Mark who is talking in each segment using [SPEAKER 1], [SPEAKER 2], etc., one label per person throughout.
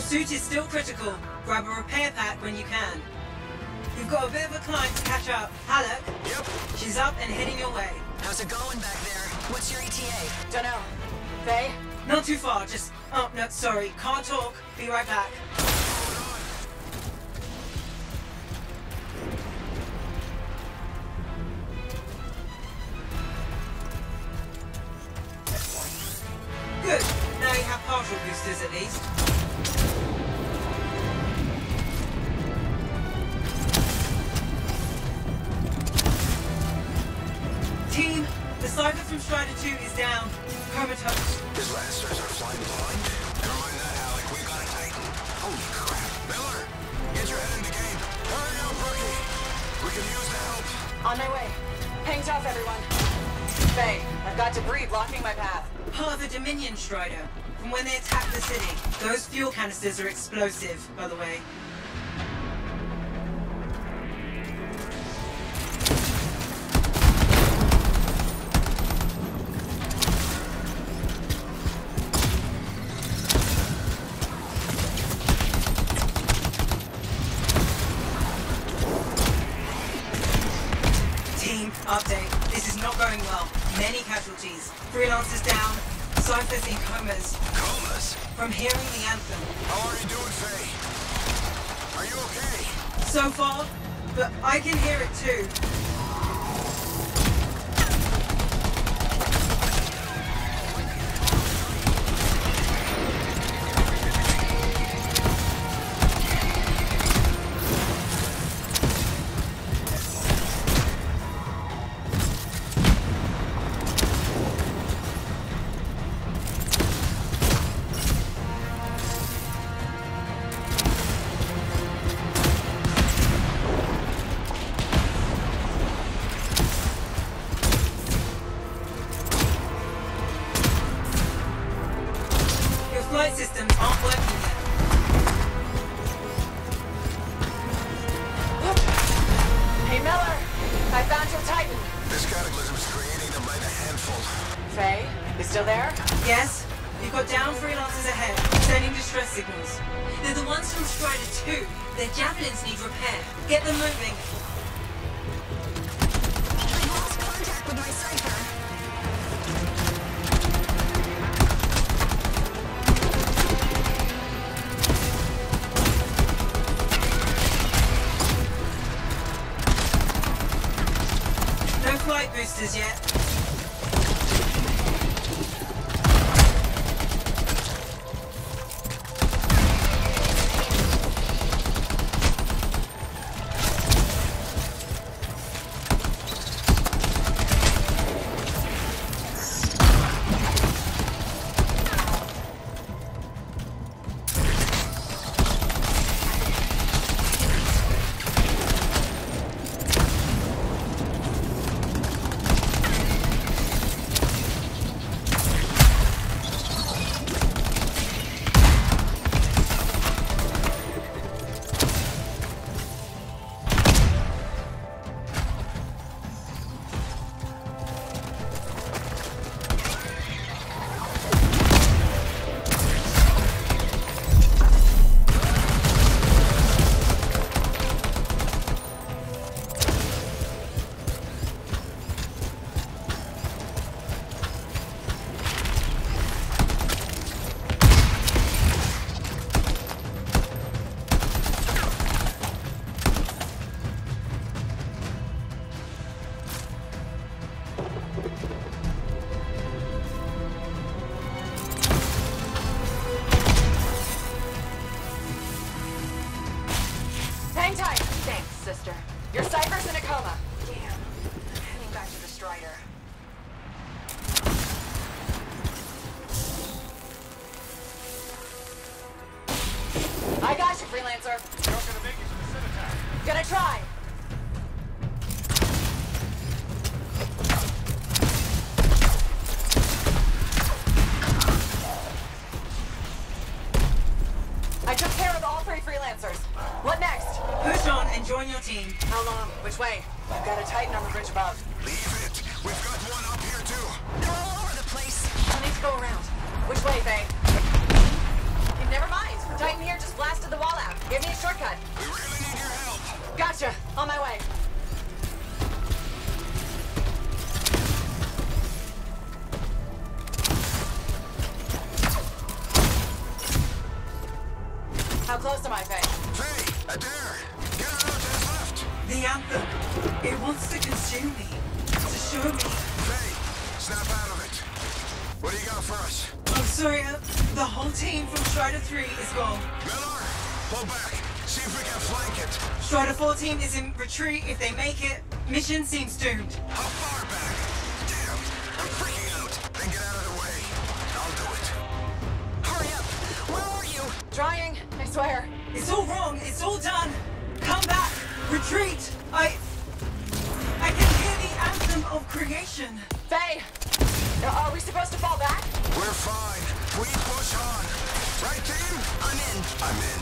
[SPEAKER 1] suit is still critical. Grab a repair pack when you can. You've got a bit of a climb to catch up. Halleck?
[SPEAKER 2] Yep.
[SPEAKER 1] She's up and heading your way.
[SPEAKER 3] How's it going back there? What's your ETA?
[SPEAKER 4] Dunno. Faye?
[SPEAKER 1] Not too far, just... Oh, no, sorry. Can't talk. Be right back. Good. Now you have partial boosters at least. Team, the Cypher from Strider 2 is down. Comatose.
[SPEAKER 2] His lancers are flying blind. Never mind that, Alec. We got a Titan. Holy crap. Miller, get your head in the game. Hurry up, rookie. We can use the help.
[SPEAKER 4] On my way. Hang tough, everyone. Faye, I've got debris blocking my path.
[SPEAKER 1] Part of the Dominion Strider, from when they attacked the city. Those fuel canisters are explosive, by the way. Team, update. This is not going well. Many casualties. Freelancers down. Cypher's in comas.
[SPEAKER 2] Comas?
[SPEAKER 1] From hearing the anthem.
[SPEAKER 2] How are you doing, Faye? Are you okay?
[SPEAKER 1] So far, but I can hear it too. Flight systems aren't working yet.
[SPEAKER 4] Hey, Miller! I found your Titan.
[SPEAKER 2] This cataclysm is creating them by the handful.
[SPEAKER 4] Faye, you still there?
[SPEAKER 1] Yes? You've got down freelancers ahead, sending distress signals. They're the ones from Strider 2. Their javelins need repair. Get them moving.
[SPEAKER 3] I lost contact with my Cypher.
[SPEAKER 1] No flight boosters yet.
[SPEAKER 4] Hang tight. Thanks, sister. Your Cypher's in a coma. Damn. I'm heading back to the Strider. I got you, Freelancer.
[SPEAKER 2] You're not gonna make it to the Citadel.
[SPEAKER 4] Gonna try. I took care of all 3 Freelancers. What next?
[SPEAKER 1] Push on and join your team.
[SPEAKER 4] How long? Which way? I've got a Titan on the bridge above.
[SPEAKER 2] Leave it. We've got one up here, too.
[SPEAKER 3] They're all over the place.
[SPEAKER 4] I need to go around. Which way, Faye? Hey, never mind. Titan here just blasted the wall out. Give me a shortcut.
[SPEAKER 2] We really need your help.
[SPEAKER 4] Gotcha. On my way. How close am I, Faye?
[SPEAKER 2] Faye, Adair, get on out to his left.
[SPEAKER 1] The anthem. It wants to consume me. To show me.
[SPEAKER 2] Faye, snap out of it. What do you got for us?
[SPEAKER 1] I'm sorry, the whole team from Strider 3 is gone.
[SPEAKER 2] Miller, pull back. See if we can flank it.
[SPEAKER 1] Strider 4 team is in retreat. If they make it, mission seems doomed.
[SPEAKER 2] How far back? Damn, I'm freaking out. Then get out of the way. I'll do it.
[SPEAKER 3] Hurry up. Where are you?
[SPEAKER 4] Trying, I swear.
[SPEAKER 1] It's all wrong. It's all done. Come back. Retreat. I can hear the anthem of creation.
[SPEAKER 4] Faye, are we supposed to fall back?
[SPEAKER 2] We're fine. We push on. Right, team?
[SPEAKER 3] I'm in.
[SPEAKER 2] I'm in.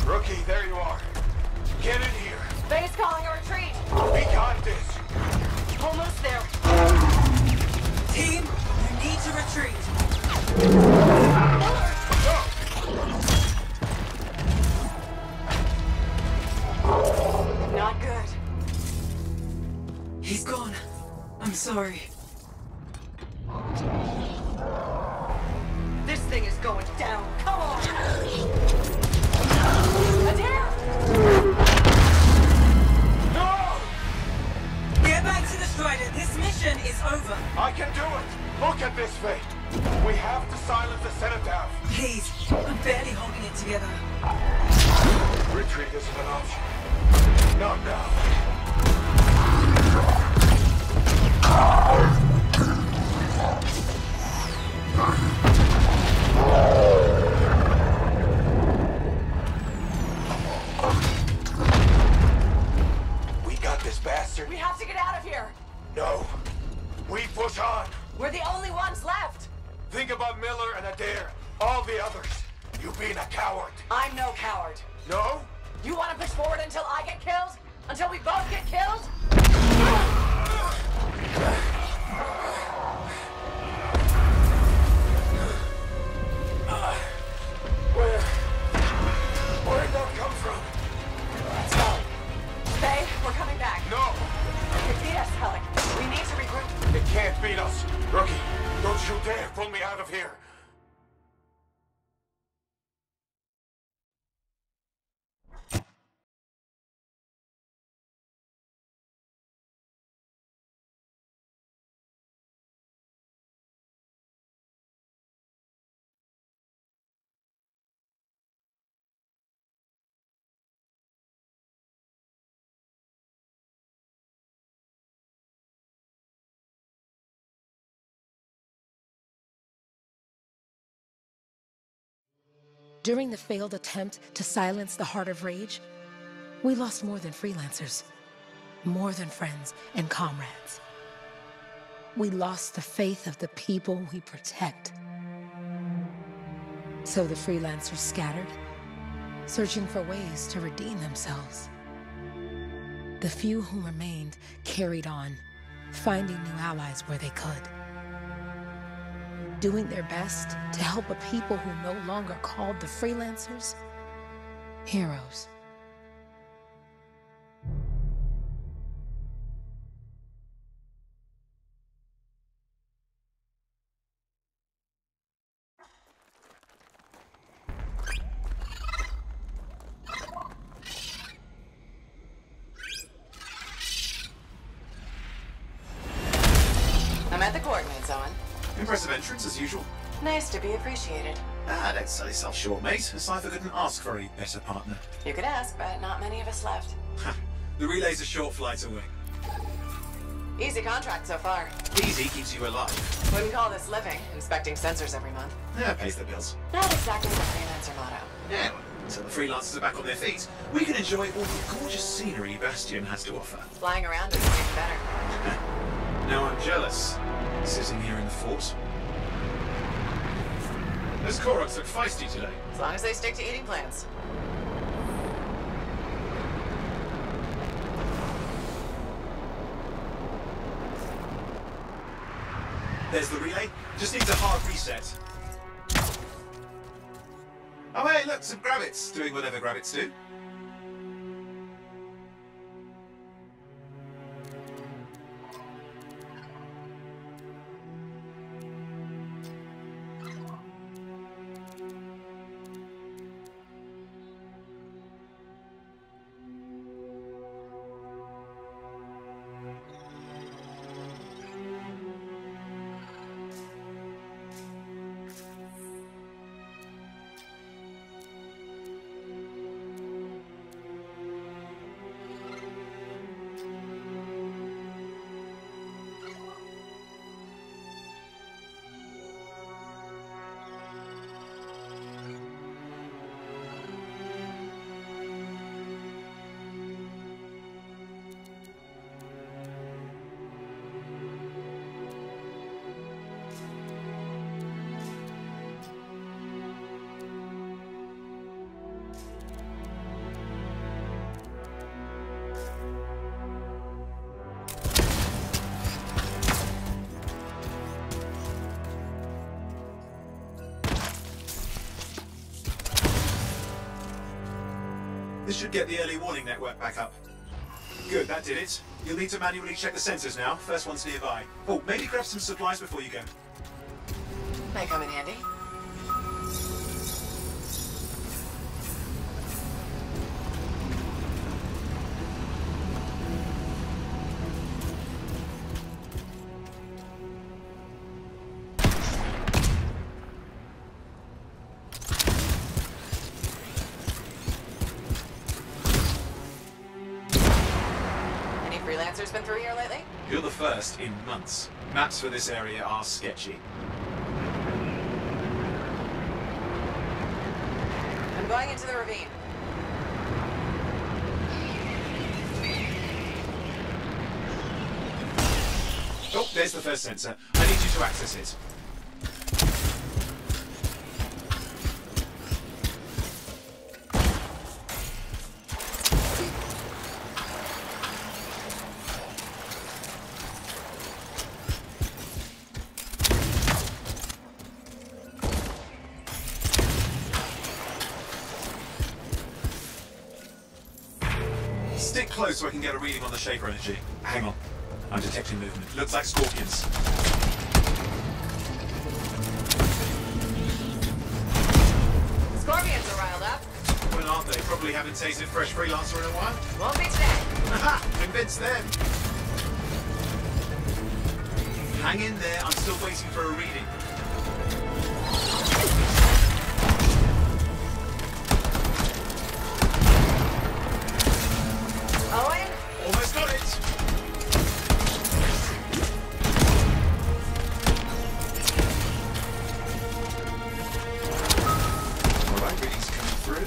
[SPEAKER 5] Rookie, there you are. Get in here.
[SPEAKER 4] Faye's calling a retreat.
[SPEAKER 5] We got this.
[SPEAKER 4] Almost there.
[SPEAKER 1] Team, you need to retreat.
[SPEAKER 4] Not good.
[SPEAKER 1] He's gone. I'm sorry.
[SPEAKER 4] This thing is going down. Come on. Adair!
[SPEAKER 5] No!
[SPEAKER 1] Get back to the Strider. This mission is over.
[SPEAKER 5] I can do it. Look at this, Faye. We have to silence the Cenotaph.
[SPEAKER 1] Please, I'm barely holding it together.
[SPEAKER 5] Retreat isn't an option. Not now. We got this bastard.
[SPEAKER 4] We have to get out of here.
[SPEAKER 5] No. We push on.
[SPEAKER 4] We're the only ones left.
[SPEAKER 5] Think about Miller and Adair. All the others. You being a coward.
[SPEAKER 4] I'm no coward.
[SPEAKER 5] No?
[SPEAKER 4] You want to push forward until I get killed? Until we both get killed?
[SPEAKER 5] Where'd that come from?
[SPEAKER 4] Let's go. Faye, we're coming back.
[SPEAKER 5] No!
[SPEAKER 4] You beat us, Helic. We need to regroup.
[SPEAKER 5] It can't beat us. Rookie, don't you dare pull me out of here.
[SPEAKER 6] During the failed attempt to silence the Heart of Rage, we lost more than freelancers, more than friends and comrades. We lost the faith of the people we protect. So the freelancers scattered, searching for ways to redeem themselves. The few who remained carried on, finding new allies where they could, doing their best to help a people who no longer called the freelancers heroes.
[SPEAKER 4] I'm at the coordinates, Owen.
[SPEAKER 7] Impressive entrance as usual.
[SPEAKER 4] Nice to be appreciated.
[SPEAKER 7] Don't sell yourself short, mate. A cipher couldn't ask for a better partner.
[SPEAKER 4] You could ask, but not many of us left.
[SPEAKER 7] The relay's a short flight away.
[SPEAKER 4] Easy contract so far.
[SPEAKER 7] Easy keeps you alive.
[SPEAKER 4] Wouldn't call this living, inspecting sensors every month.
[SPEAKER 7] Yeah, pays the bills.
[SPEAKER 4] Not exactly the freelancer motto.
[SPEAKER 7] Yeah, Until the freelancers are back on their feet, we can enjoy all the gorgeous scenery Bastion has to offer.
[SPEAKER 4] Flying around is getting better.
[SPEAKER 7] Now I'm jealous, sitting here in the fort. Those Koroks look feisty today.
[SPEAKER 4] As long as they stick to eating plants.
[SPEAKER 7] There's the relay. Just needs a hard reset. Oh hey, look, some Grabbits doing whatever Grabbits do. This should get the early warning network back up. Good, that did it. You'll need to manually check the sensors now. First one's nearby. Oh, maybe grab some supplies before you go.
[SPEAKER 4] May come in handy. Freelancers been through here lately?
[SPEAKER 7] You're the first in months. Maps for this area are sketchy.
[SPEAKER 4] I'm going into the ravine.
[SPEAKER 7] Oh, there's the first sensor. I need you to access it. Stick close so I can get a reading on the shaper energy. Hang on. I'm detecting movement. Looks like scorpions.
[SPEAKER 4] Scorpions are riled up.
[SPEAKER 7] Well, aren't they? Probably haven't tasted fresh freelancer in a while.
[SPEAKER 4] Won't be today.
[SPEAKER 7] Aha! Convinced them. Hang in there. I'm still waiting for a reading.
[SPEAKER 4] Owen?
[SPEAKER 7] Almost got it. Alright, readings coming through.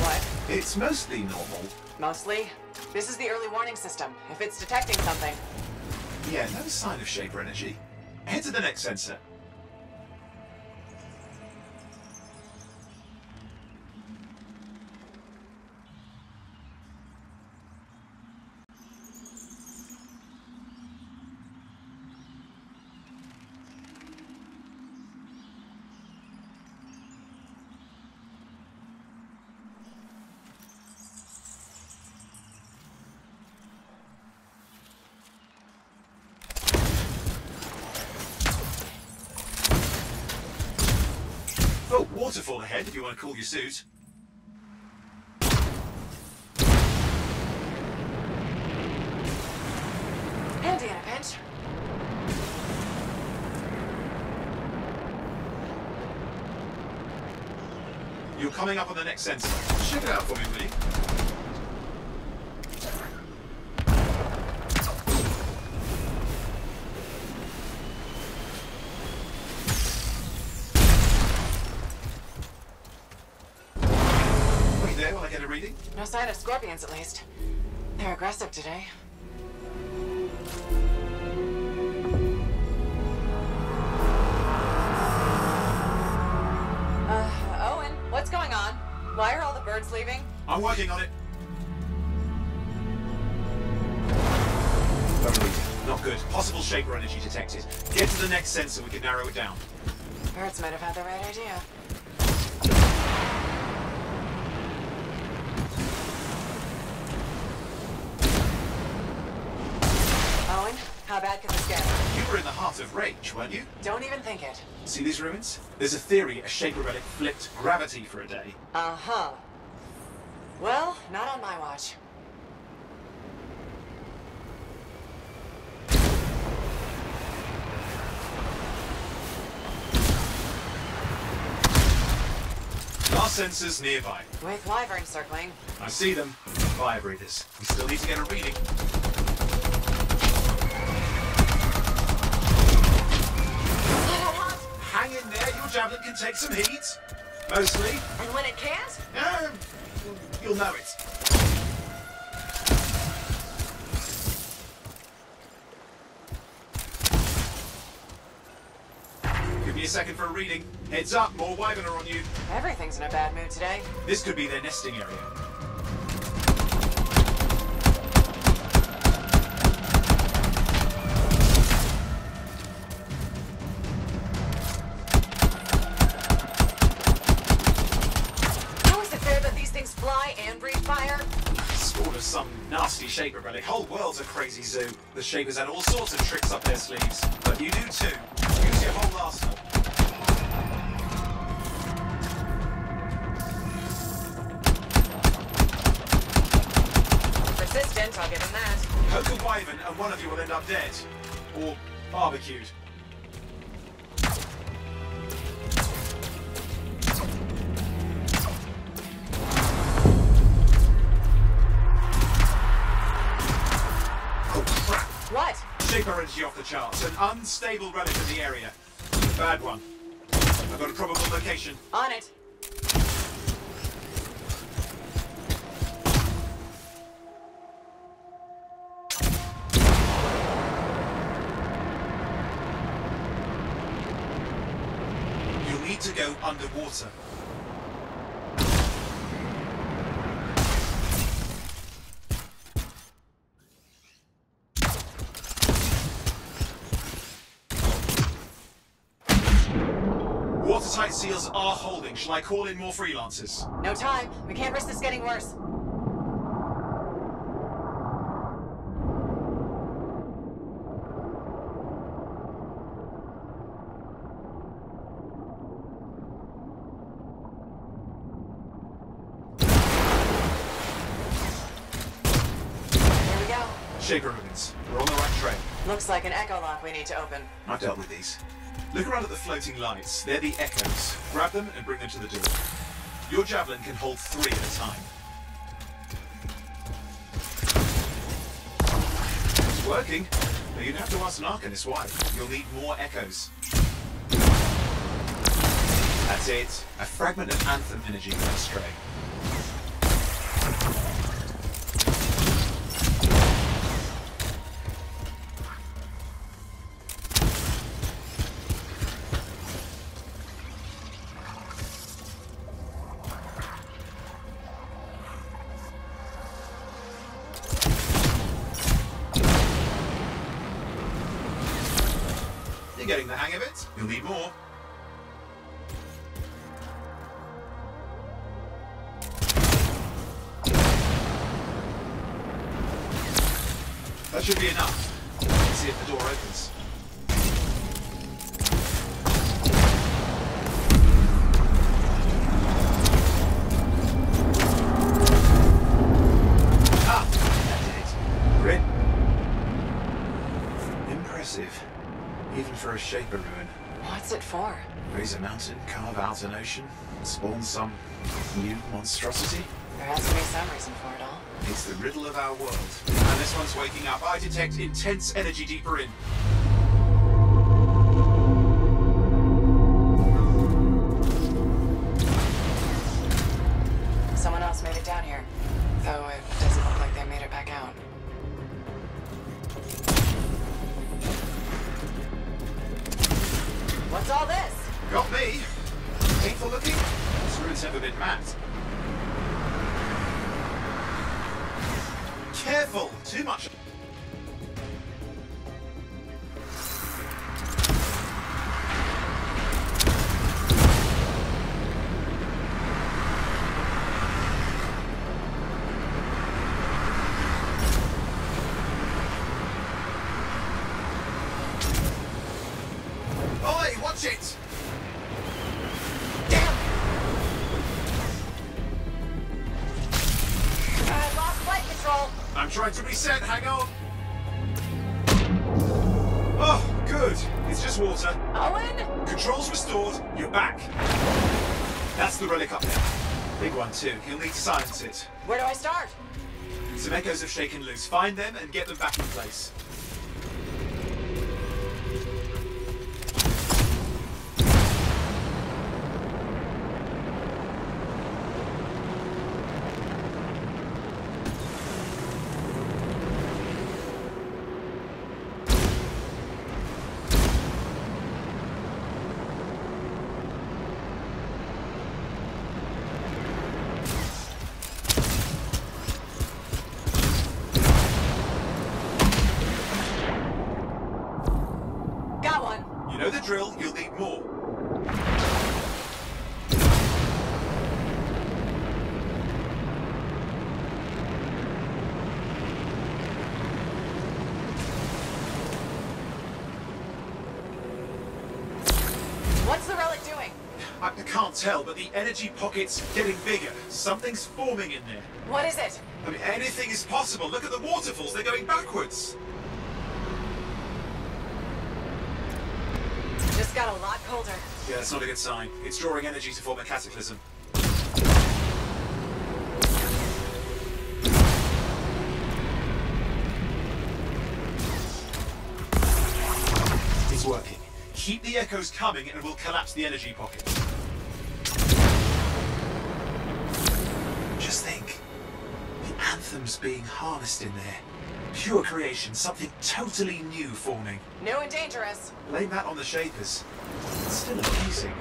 [SPEAKER 4] What?
[SPEAKER 7] It's mostly normal.
[SPEAKER 4] Mostly? This is the early warning system. If it's detecting something.
[SPEAKER 7] Yeah, no sign of shaper energy. Head to the next sensor. Oh, waterfall ahead if you want to cool your suit.
[SPEAKER 4] Handy in a pinch.
[SPEAKER 7] You're coming up on the next sensor. Check it out for me, will you?
[SPEAKER 4] sign of scorpions, at least. They're aggressive today. Owen, what's going on? Why are all the birds leaving?
[SPEAKER 7] I'm working on it. Not good. Possible shaper energy detected. Get to the next sensor, we can narrow it down.
[SPEAKER 4] Birds might have had the right idea. Owen, how bad could this get?
[SPEAKER 7] You were in the heart of rage, weren't you?
[SPEAKER 4] Don't even think it.
[SPEAKER 7] See these ruins? There's a theory a shaper relic flipped gravity for a day.
[SPEAKER 4] Uh-huh. Well, not on my watch.
[SPEAKER 7] Last sensors nearby.
[SPEAKER 4] With wyverns circling.
[SPEAKER 7] I see them. Fire breathers. We still need to get a reading. Hang in there, your javelin can take some heat. Mostly.
[SPEAKER 4] And when it can't?
[SPEAKER 7] You'll know it. Give me a second for a reading. Heads up, more wyvern are on you.
[SPEAKER 4] Everything's in a bad mood today.
[SPEAKER 7] This could be their nesting area.
[SPEAKER 4] How is it fair that these things fly and breathe fire?
[SPEAKER 7] Spawn of some nasty shaper relic. Whole world's a crazy zoo. The shapers had all sorts of tricks up their sleeves. But you do too. Use your whole arsenal.
[SPEAKER 4] Persistent, I'll give him that.
[SPEAKER 7] Poke a wyvern and one of you will end up dead. Or barbecued. Oh crap!
[SPEAKER 4] What?
[SPEAKER 7] Shaper energy off the charts. An unstable relic in the area. Bad one. I've got a probable location.
[SPEAKER 4] On it.
[SPEAKER 7] You'll need to go underwater. Watertight seals are holding. Shall I call in more freelancers?
[SPEAKER 4] No time. We can't risk this getting worse. Here we go.
[SPEAKER 7] Shaper ruins. We're on the right trail.
[SPEAKER 4] Looks like an echo lock we need to open.
[SPEAKER 7] I've dealt with these. Look around at the floating lights. They're the echoes. Grab them and bring them to the door. Your javelin can hold 3 at a time. It's working. But you'd have to ask an Arcanist why. You'll need more echoes. That's it. A fragment of Anthem energy went astray. You're getting the hang of it. You'll need more. That should be enough. Let's see if the door opens. Ah! That did it. Grit. Impressive. Even for a shaper ruin.
[SPEAKER 4] What's it for?
[SPEAKER 7] Raise a mountain, carve out an ocean, spawn some new monstrosity.
[SPEAKER 4] There has to be some reason for it all.
[SPEAKER 7] It's the riddle of our world. And this one's waking up. I detect intense energy deeper in.
[SPEAKER 4] Someone else made it down here. What's all this?
[SPEAKER 7] Got me. Painful looking? This room's never been matte. Careful! Too much. Oi, watch it!
[SPEAKER 4] Damn! I lost flight control.
[SPEAKER 7] I'm trying to reset, hang on. Oh, good. It's just water.
[SPEAKER 4] Owen?
[SPEAKER 7] Controls restored, you're back. That's the relic up there. Big one too, he'll need to silence it.
[SPEAKER 4] Where do I start?
[SPEAKER 7] Some echoes have shaken loose. Find them and get them back in place.
[SPEAKER 4] Got one.
[SPEAKER 7] You know the drill, you'll need more.
[SPEAKER 4] What's the relic doing?
[SPEAKER 7] I can't tell, but the energy pocket's getting bigger. Something's forming in there.
[SPEAKER 4] What is it?
[SPEAKER 7] I mean, anything is possible. Look at the waterfalls, they're going backwards.
[SPEAKER 4] Just got a lot colder.
[SPEAKER 7] Yeah, that's not a good sign. It's drawing energy to form a cataclysm. It's working. Keep the echoes coming and we'll collapse the energy pocket. Just think. The anthem's being harnessed in there. Pure creation, something totally new forming.
[SPEAKER 4] New and dangerous.
[SPEAKER 7] Blame that on the Shapers. It's still amazing.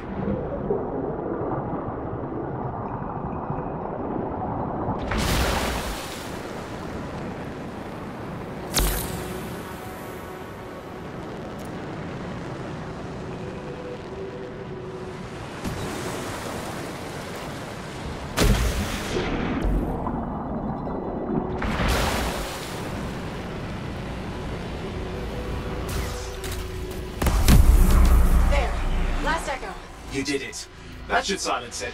[SPEAKER 4] There. Last echo.
[SPEAKER 7] You did it. That should silence it.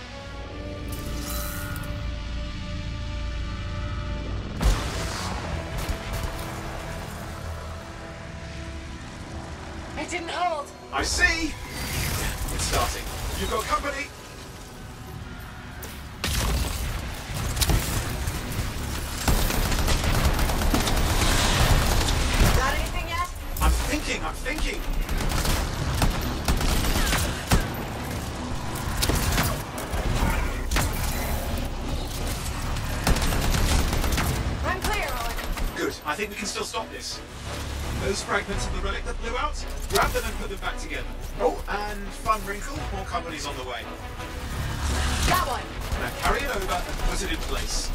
[SPEAKER 4] It didn't hold.
[SPEAKER 7] I see! It's starting. You've got company!
[SPEAKER 4] Got anything yet?
[SPEAKER 7] I'm thinking!
[SPEAKER 4] I'm clear, Owen.
[SPEAKER 7] Good. I think we can still stop this. Those fragments of the relic that blew out, grab them and put them back together. Oh, and fun wrinkle, more company's on the way.
[SPEAKER 4] Got one.
[SPEAKER 7] Now carry it over and put it in place.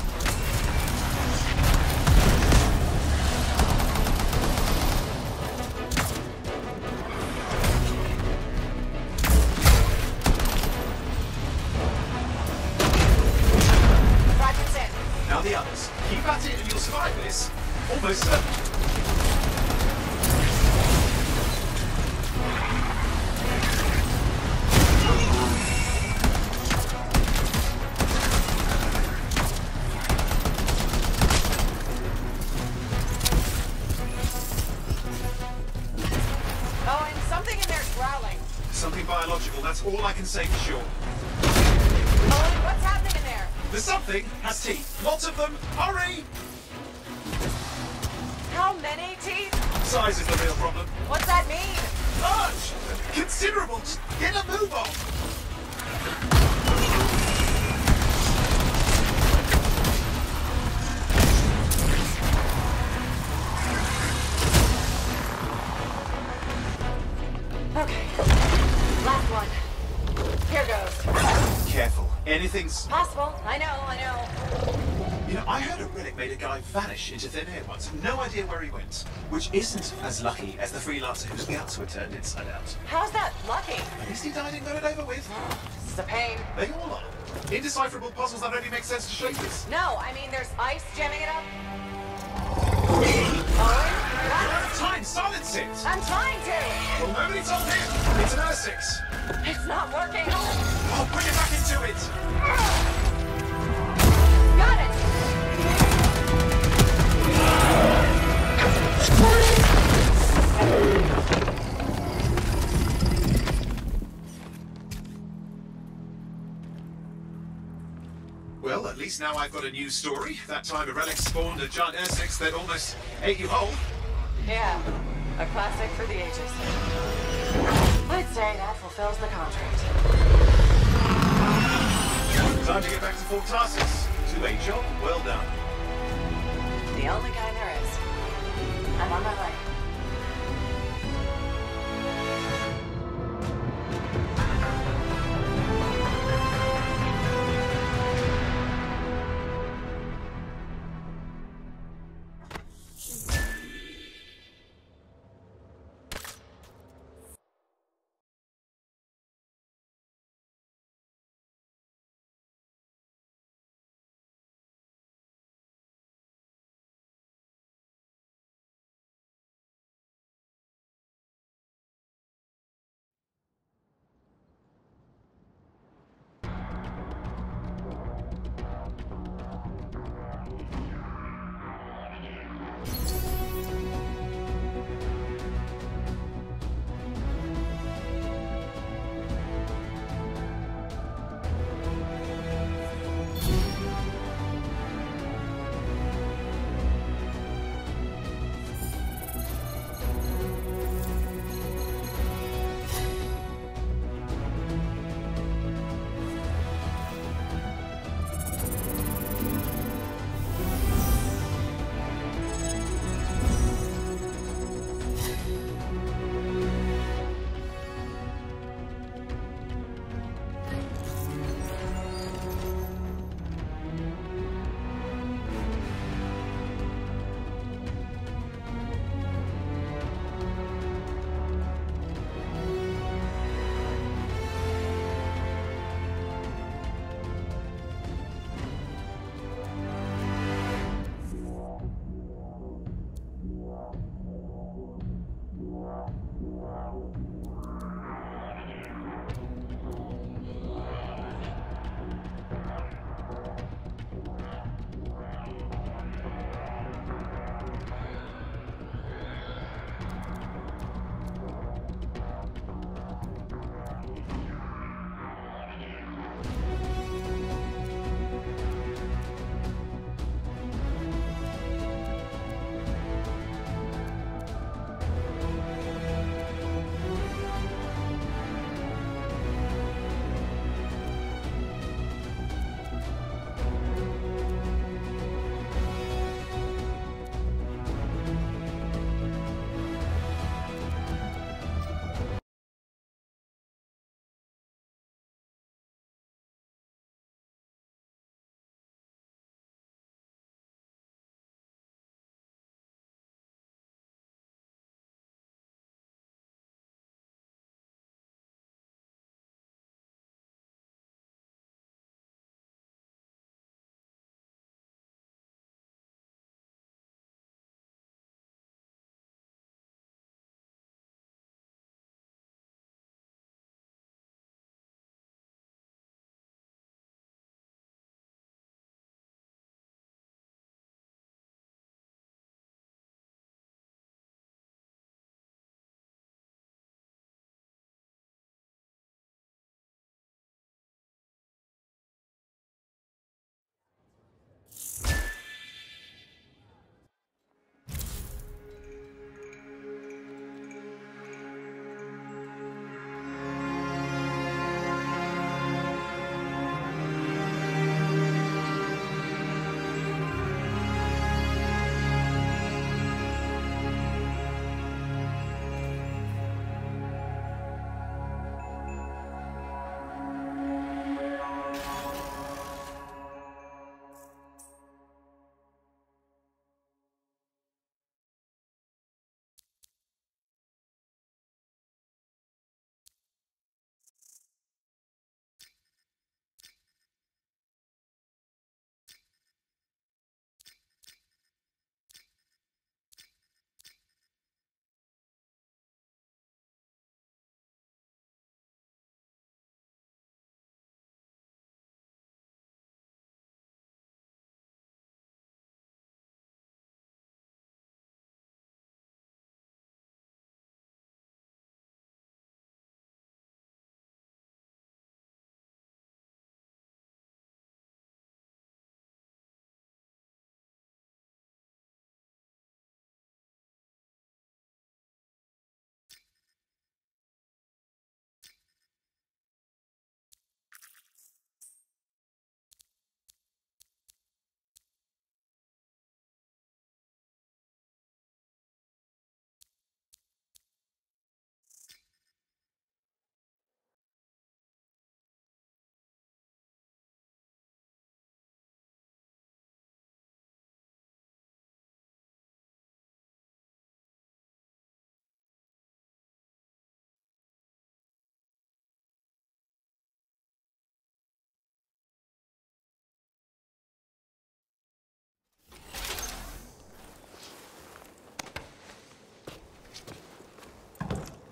[SPEAKER 4] Fragments in.
[SPEAKER 7] Now the others. Keep at it and you'll survive this. Almost certain.
[SPEAKER 4] Owen, something in there's growling.
[SPEAKER 7] Something biological, that's all I can say for sure.
[SPEAKER 4] Owen, what's happening in there?
[SPEAKER 7] The something has teeth. Lots of them. Hurry!
[SPEAKER 4] How many teeth?
[SPEAKER 7] Size is the real problem.
[SPEAKER 4] What's that mean?
[SPEAKER 7] Large! Considerable! Just get a move on!
[SPEAKER 4] Okay. last one. Here goes.
[SPEAKER 7] Careful. Anything's...
[SPEAKER 4] Possible. I know.
[SPEAKER 7] You know, I heard a relic made a guy vanish into thin air once. No idea where he went. Which isn't as lucky as the freelancer whose guts were turned inside out.
[SPEAKER 4] How's that lucky?
[SPEAKER 7] At least he died and got it over with.
[SPEAKER 4] This is a pain.
[SPEAKER 7] They all are. Indecipherable puzzles that only make sense to shapers.
[SPEAKER 4] No, I mean there's ice jamming it up.
[SPEAKER 7] We're
[SPEAKER 4] Oh,
[SPEAKER 7] out of time. Silence it.
[SPEAKER 4] I'm trying to.
[SPEAKER 7] Well, nobody told him. It's an R6.
[SPEAKER 4] It's not working.
[SPEAKER 7] Oh, bring it back into it.
[SPEAKER 4] Got it.
[SPEAKER 7] Well, at least now I've got a new story. That time a relic spawned a giant R6 that almost ate you whole.
[SPEAKER 4] Yeah, a classic for the ages. I'd say that fulfills the contract.
[SPEAKER 7] Time to get back to Fort Tarsus. To-way job, well done.
[SPEAKER 4] The only kind there is. I'm on my way.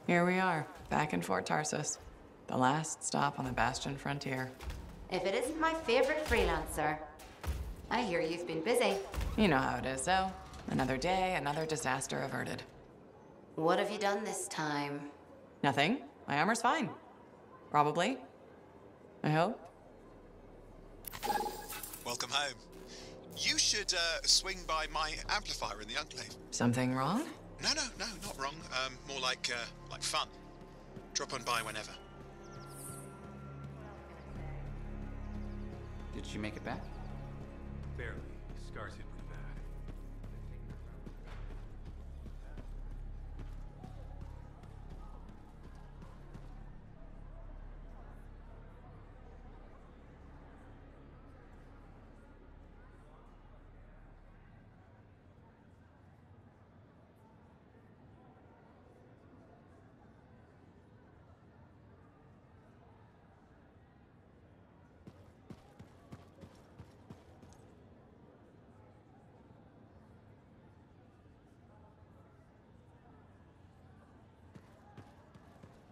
[SPEAKER 4] Here we are, back in Fort Tarsus. The last stop on the Bastion frontier.
[SPEAKER 8] If it isn't my favorite freelancer. I hear you've been busy.
[SPEAKER 4] You know how it is, though. Another day, another disaster averted.
[SPEAKER 8] What have you done this time?
[SPEAKER 4] Nothing. My armor's fine. Probably. I hope.
[SPEAKER 9] Welcome home. You should swing by my amplifier in the Enclave.
[SPEAKER 4] Something wrong?
[SPEAKER 9] No, not wrong. More like fun. Drop on by whenever.
[SPEAKER 10] Did she make it back?
[SPEAKER 5] Barely. Scars hit pretty bad.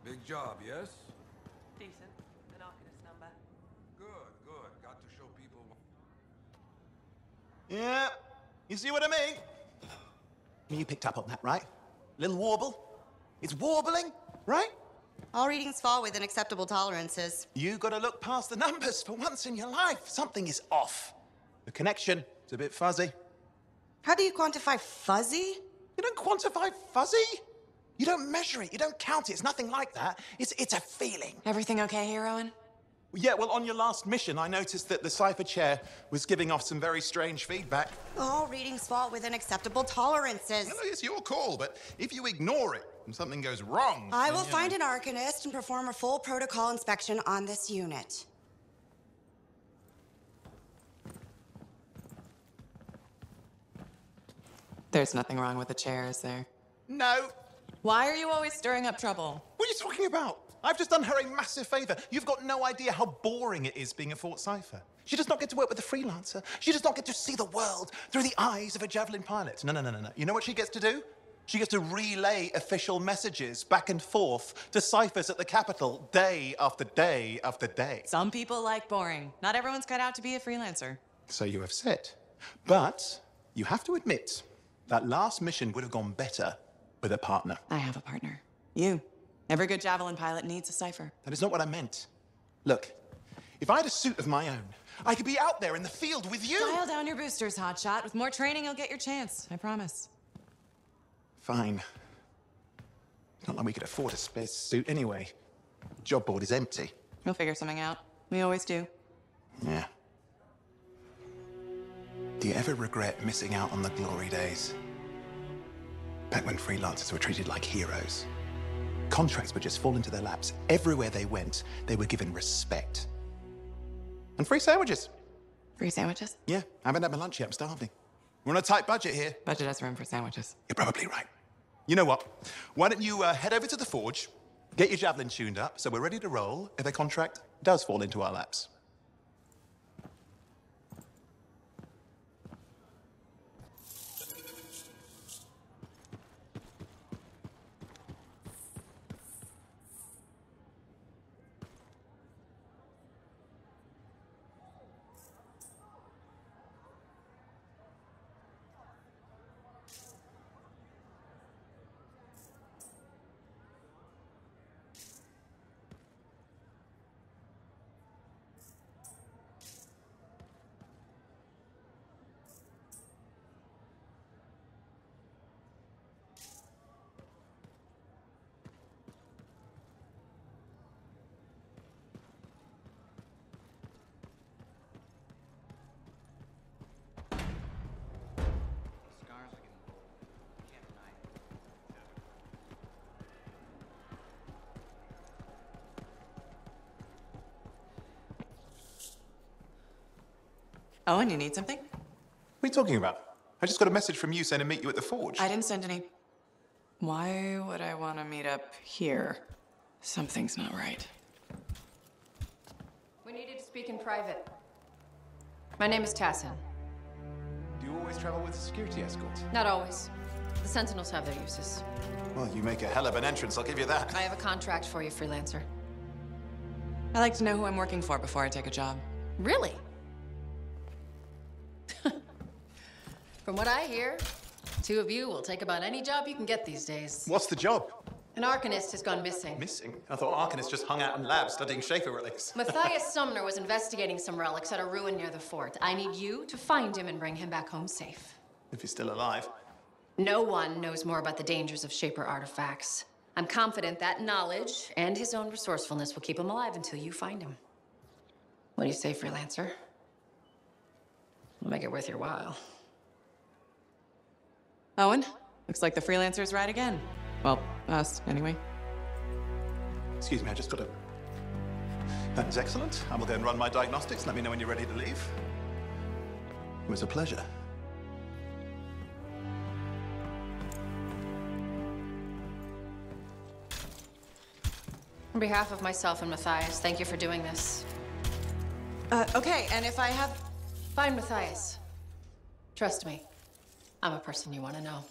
[SPEAKER 2] Big job, yes?
[SPEAKER 4] Decent. An Arcanist number.
[SPEAKER 2] Good. Got to show people.
[SPEAKER 11] Yeah, you see what I mean? You picked up on that, right? Little warble? It's warbling, right?
[SPEAKER 8] All readings fall within acceptable tolerances.
[SPEAKER 11] You gotta look past the numbers for once in your life. Something is off. The connection is a bit fuzzy.
[SPEAKER 8] How do you quantify fuzzy?
[SPEAKER 11] You don't quantify fuzzy? You don't measure it, you don't count it, it's nothing like that. It's a feeling.
[SPEAKER 4] Everything okay here, Owen?
[SPEAKER 11] Yeah, well, on your last mission, I noticed that the cipher chair was giving off some very strange feedback.
[SPEAKER 8] All readings fall within acceptable tolerances.
[SPEAKER 9] Well, it's your call, but if you ignore it and something goes wrong...
[SPEAKER 8] I will find an Arcanist and perform a full protocol inspection on this unit.
[SPEAKER 4] There's nothing wrong with the chair, is there?
[SPEAKER 11] No.
[SPEAKER 4] Why are you always stirring up trouble?
[SPEAKER 11] What are you talking about? I've just done her a massive favor. You've got no idea how boring it is being a Fort Cipher. She does not get to work with a freelancer. She does not get to see the world through the eyes of a javelin pilot. No. You know what she gets to do? She gets to relay official messages back and forth to ciphers at the Capitol day after day after day.
[SPEAKER 4] Some people like boring. Not everyone's cut out to be a freelancer.
[SPEAKER 11] So you have said. But you have to admit, that last mission would have gone better with a partner.
[SPEAKER 4] I have a partner. You. Every good javelin pilot needs a cipher.
[SPEAKER 11] That is not what I meant. Look, if I had a suit of my own, I could be out there in the field with you.
[SPEAKER 4] Dial down your boosters, hotshot. With more training, you'll get your chance. I promise.
[SPEAKER 11] Fine. It's not like we could afford a spare suit anyway. The job board is empty.
[SPEAKER 4] We'll figure something out. We always do.
[SPEAKER 11] Yeah. Do you ever regret missing out on the glory days? Back when freelancers were treated like heroes. Contracts would just fall into their laps. Everywhere they went, they were given respect. And free sandwiches.
[SPEAKER 4] Free sandwiches?
[SPEAKER 11] Yeah, I haven't had my lunch yet. I'm starving. We're on a tight budget here.
[SPEAKER 4] Budget has room for sandwiches.
[SPEAKER 11] You're probably right. You know what? Why don't you head over to the forge, get your javelin tuned up, so we're ready to roll if a contract does fall into our laps.
[SPEAKER 4] Owen, you need something?
[SPEAKER 11] What are you talking about? I just got a message from you saying to meet you at the forge.
[SPEAKER 4] I didn't send any. Why would I want to meet up here? Something's not right.
[SPEAKER 12] We needed to speak in private. My name is Tassin.
[SPEAKER 11] Do you always travel with a security escort?
[SPEAKER 12] Not always.
[SPEAKER 4] The Sentinels have their uses.
[SPEAKER 11] Well, you make a hell of an entrance, I'll give you that.
[SPEAKER 4] I have a contract for you, freelancer.
[SPEAKER 3] I like to know who I'm working for before I take a job.
[SPEAKER 4] Really? From what I hear, two of you will take about any job you can get these days.
[SPEAKER 11] What's the job?
[SPEAKER 4] An Arcanist has gone missing.
[SPEAKER 11] Missing? I thought Arcanists just hung out in labs studying Schaefer relics.
[SPEAKER 4] Matthias Sumner was investigating some relics at a ruin near the fort. I need you to find him and bring him back home safe.
[SPEAKER 11] If he's still alive.
[SPEAKER 4] No one knows more about the dangers of Shaper artifacts. I'm confident that knowledge and his own resourcefulness will keep him alive until you find him. What do you say, freelancer? We'll make it worth your while.
[SPEAKER 3] Owen, looks like the freelancer's right again. Well, us, anyway.
[SPEAKER 11] Excuse me, I just got to... That is excellent. I will go and run my diagnostics. Let me know when you're ready to leave. It was a pleasure.
[SPEAKER 4] On behalf of myself and Matthias, thank you for doing this.
[SPEAKER 3] Okay, and if I have...
[SPEAKER 4] Find Matthias. Trust me, I'm a person you want to know.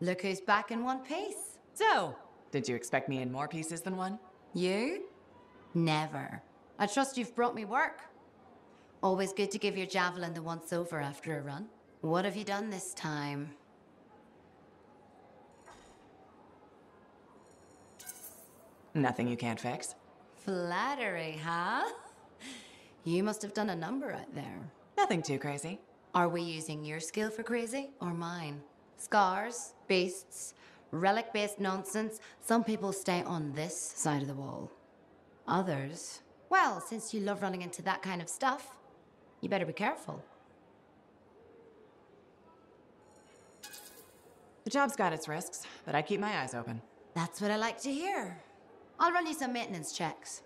[SPEAKER 8] Look who's back in one piece.
[SPEAKER 3] So, did you expect me in more pieces than one?
[SPEAKER 8] You? Never. I trust you've brought me work. Always good to give your javelin the once-over after a run. What have you done this time?
[SPEAKER 3] Nothing you can't fix.
[SPEAKER 8] Flattery, huh? You must have done a number out there.
[SPEAKER 3] Nothing too crazy.
[SPEAKER 8] Are we using your skill for crazy or mine? Scars, beasts, relic-based nonsense. Some people stay on this side of the wall. Others, well, since you love running into that kind of stuff, you better be careful.
[SPEAKER 3] The job's got its risks, but I keep my eyes open.
[SPEAKER 8] That's what I like to hear. I'll run you some maintenance checks.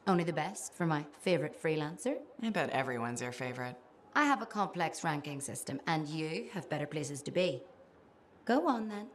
[SPEAKER 8] Only the best for my favorite freelancer.
[SPEAKER 3] I bet everyone's your favorite.
[SPEAKER 8] I have a complex ranking system, and you have better places to be. Go on, then.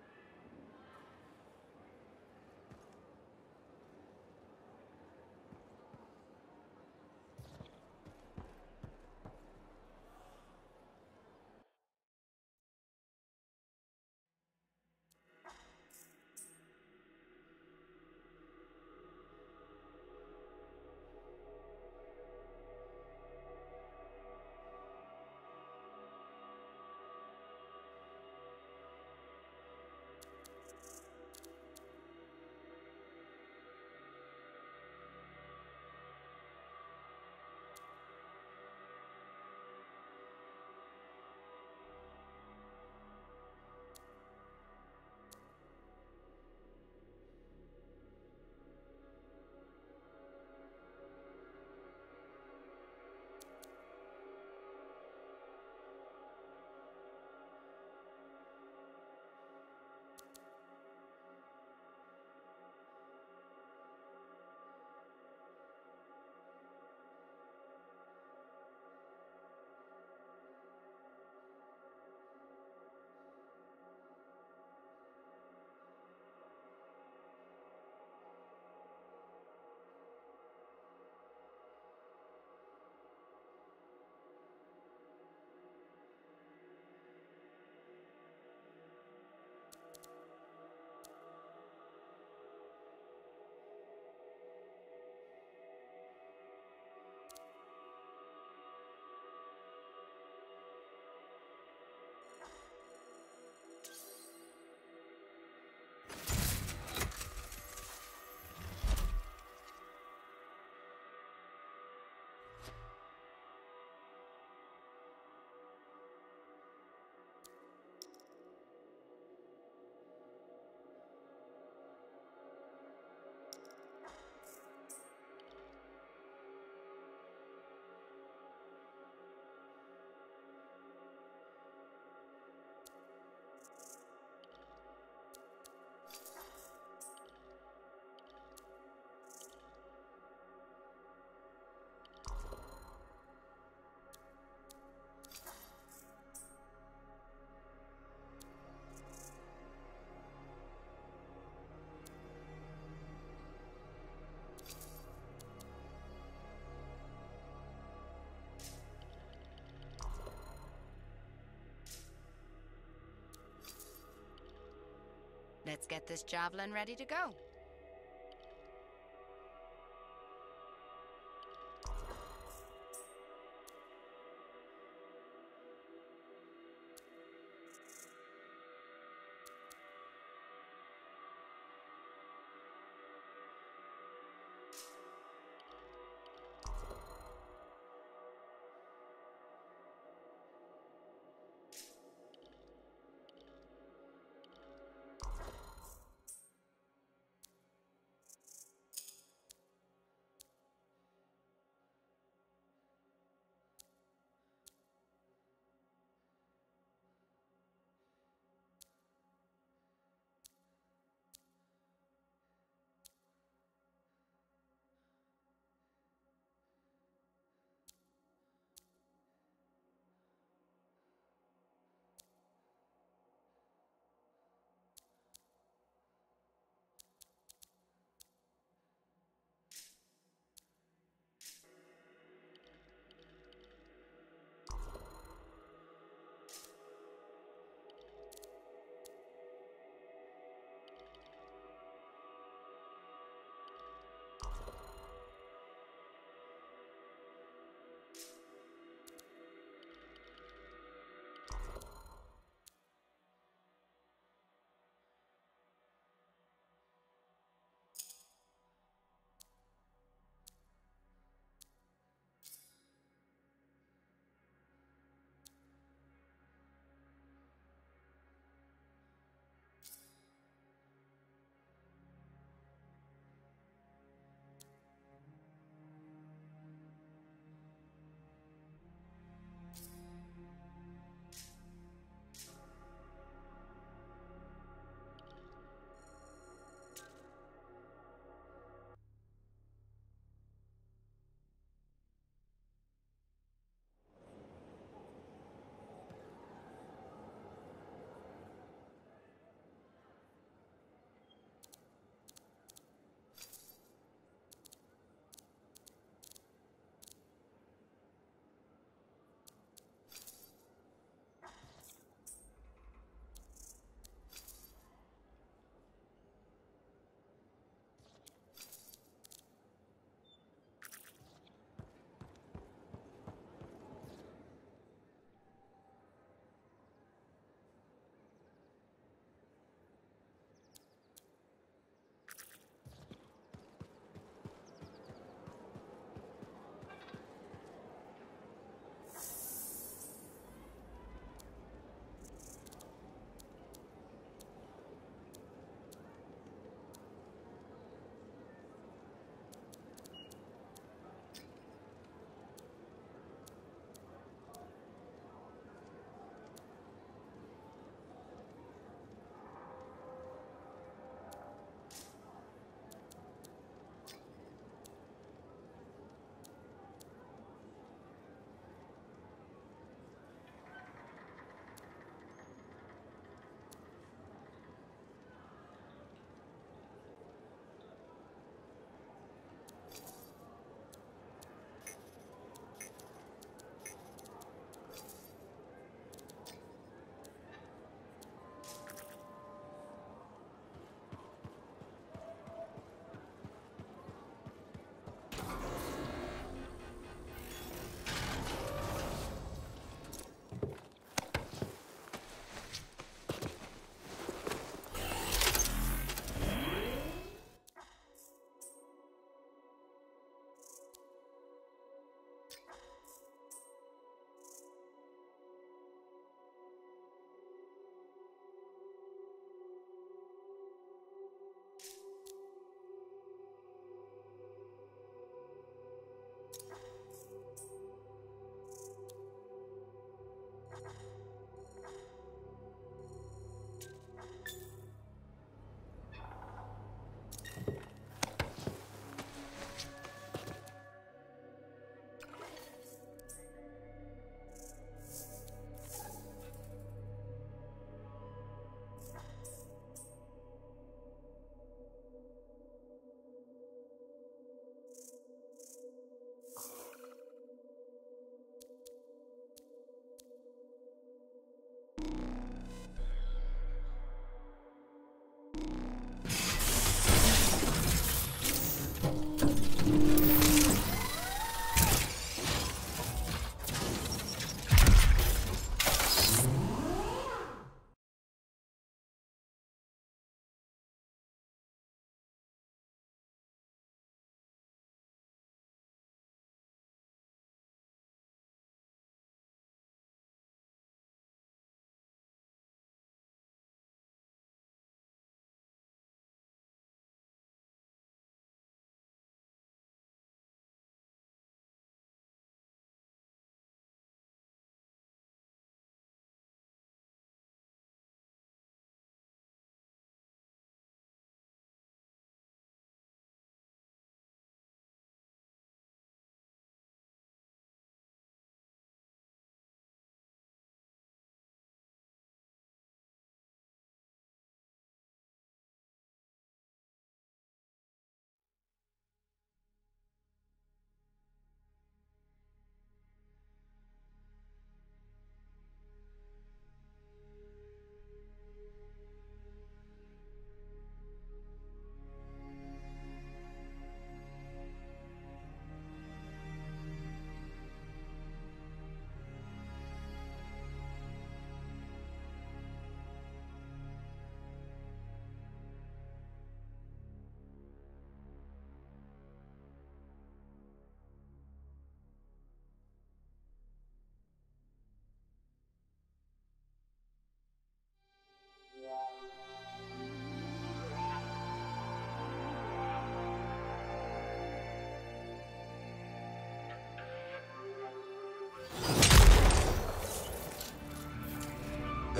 [SPEAKER 8] Let's get this javelin ready to go.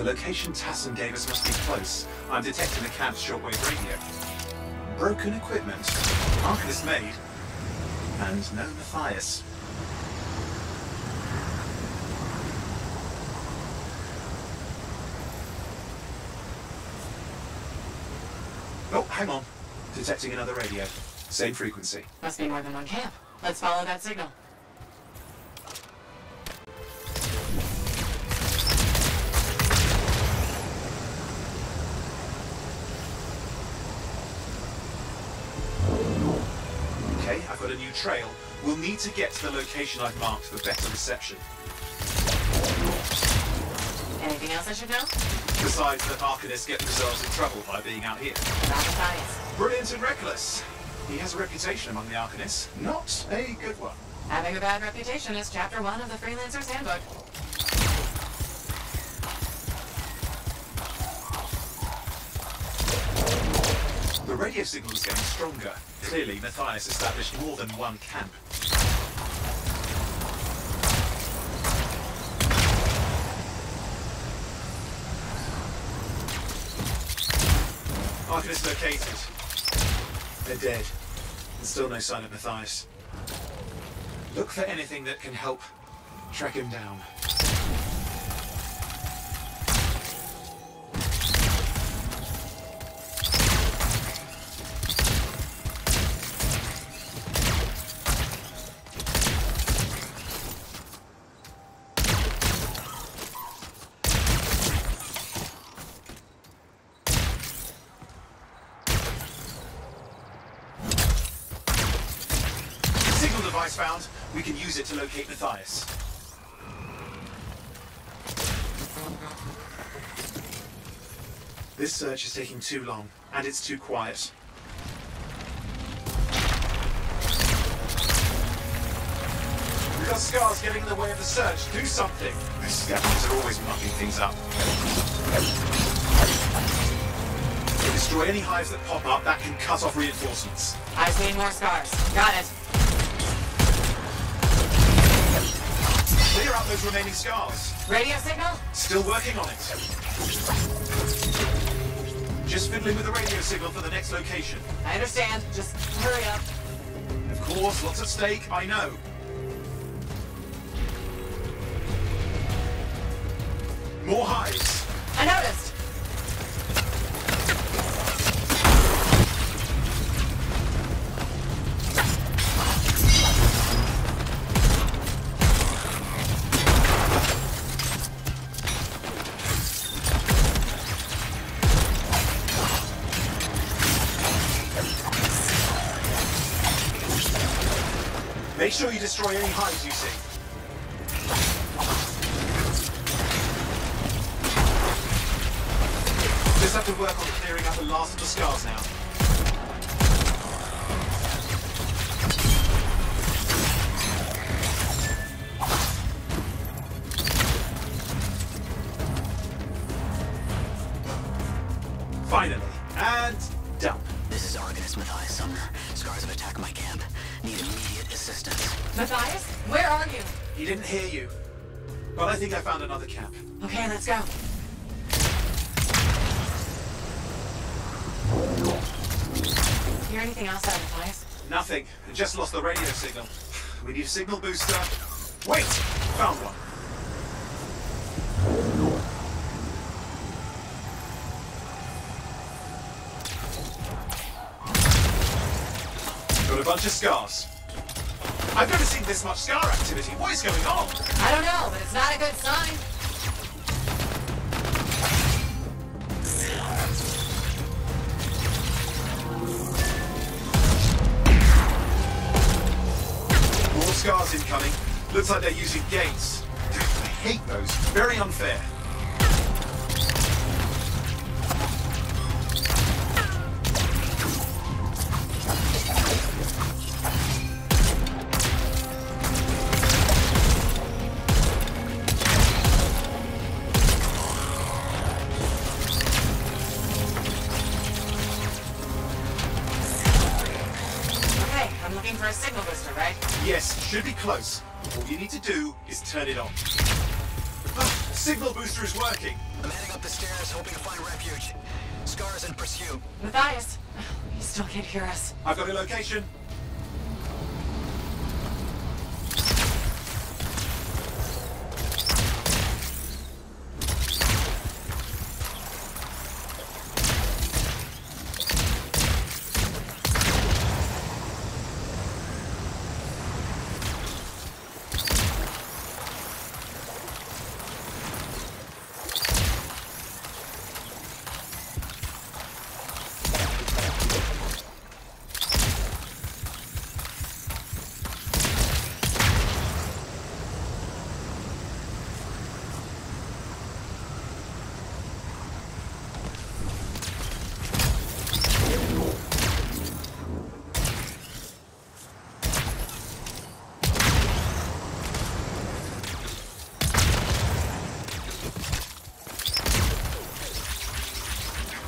[SPEAKER 7] location Tasson gave us must be close. I'm detecting the camp's shortwave radio. Broken equipment. Arcanist made. And no Matthias. Oh, hang on. Detecting another radio. Same frequency.
[SPEAKER 3] Must be more than one camp. Let's follow that signal.
[SPEAKER 7] Okay, I've got a new trail. We'll need to get to the location I've marked for better reception.
[SPEAKER 3] Anything else I should know?
[SPEAKER 7] Besides that Arcanists get themselves in trouble by being out here.
[SPEAKER 3] Not Matthias.
[SPEAKER 7] Brilliant and reckless. He has a reputation among the Arcanists. Not a good one.
[SPEAKER 3] Having a bad reputation is chapter 1 of the Freelancer's Handbook.
[SPEAKER 7] The radio signal is getting stronger. Clearly, Matthias established more than one camp. Arcanist located. They're dead. And still no sign of Matthias. Look for anything that can help track him down. Found, we can use it to locate Matthias. This search is taking too long, and it's too quiet. We've got scars getting in the way of the search. Do something. These scavengers are always mucking things up. Destroy any hives that pop up, that can cut off reinforcements.
[SPEAKER 3] I've seen more scars. Got it.
[SPEAKER 7] Clear out those remaining scars.
[SPEAKER 3] Radio signal?
[SPEAKER 7] Still working on it. Just fiddling with the radio signal for the next location.
[SPEAKER 3] I understand. Just hurry up.
[SPEAKER 7] Of course, lots at stake, I know. More hives.
[SPEAKER 3] I noticed.
[SPEAKER 7] Make sure you destroy any hives you see. Just have to work on clearing out the last of the scars now. Finally. And done.
[SPEAKER 10] This is Arcanist Matthias Sumner. Scars have attacked my camp. Need immediate assistance.
[SPEAKER 3] Matthias? Where are you?
[SPEAKER 7] He didn't hear you. But I think I found another camp.
[SPEAKER 3] Okay, let's go. Hear anything else out of Matthias?
[SPEAKER 7] Nothing. I just lost the radio signal. We need a signal booster. Wait! Found one. Got a bunch of scars. I've never seen this much scar activity. What is going on?
[SPEAKER 3] I don't know, but it's not a good sign.
[SPEAKER 7] More scars incoming. Looks like they're using gates. I hate those. Very unfair.
[SPEAKER 3] For a signal booster, right?
[SPEAKER 7] Yes, should be close. All you need to do is turn it on. Signal booster is working.
[SPEAKER 10] I'm heading up the stairs, hoping to find refuge. Scar's in pursuit.
[SPEAKER 3] Matthias, he still can't hear us.
[SPEAKER 7] I've got a location.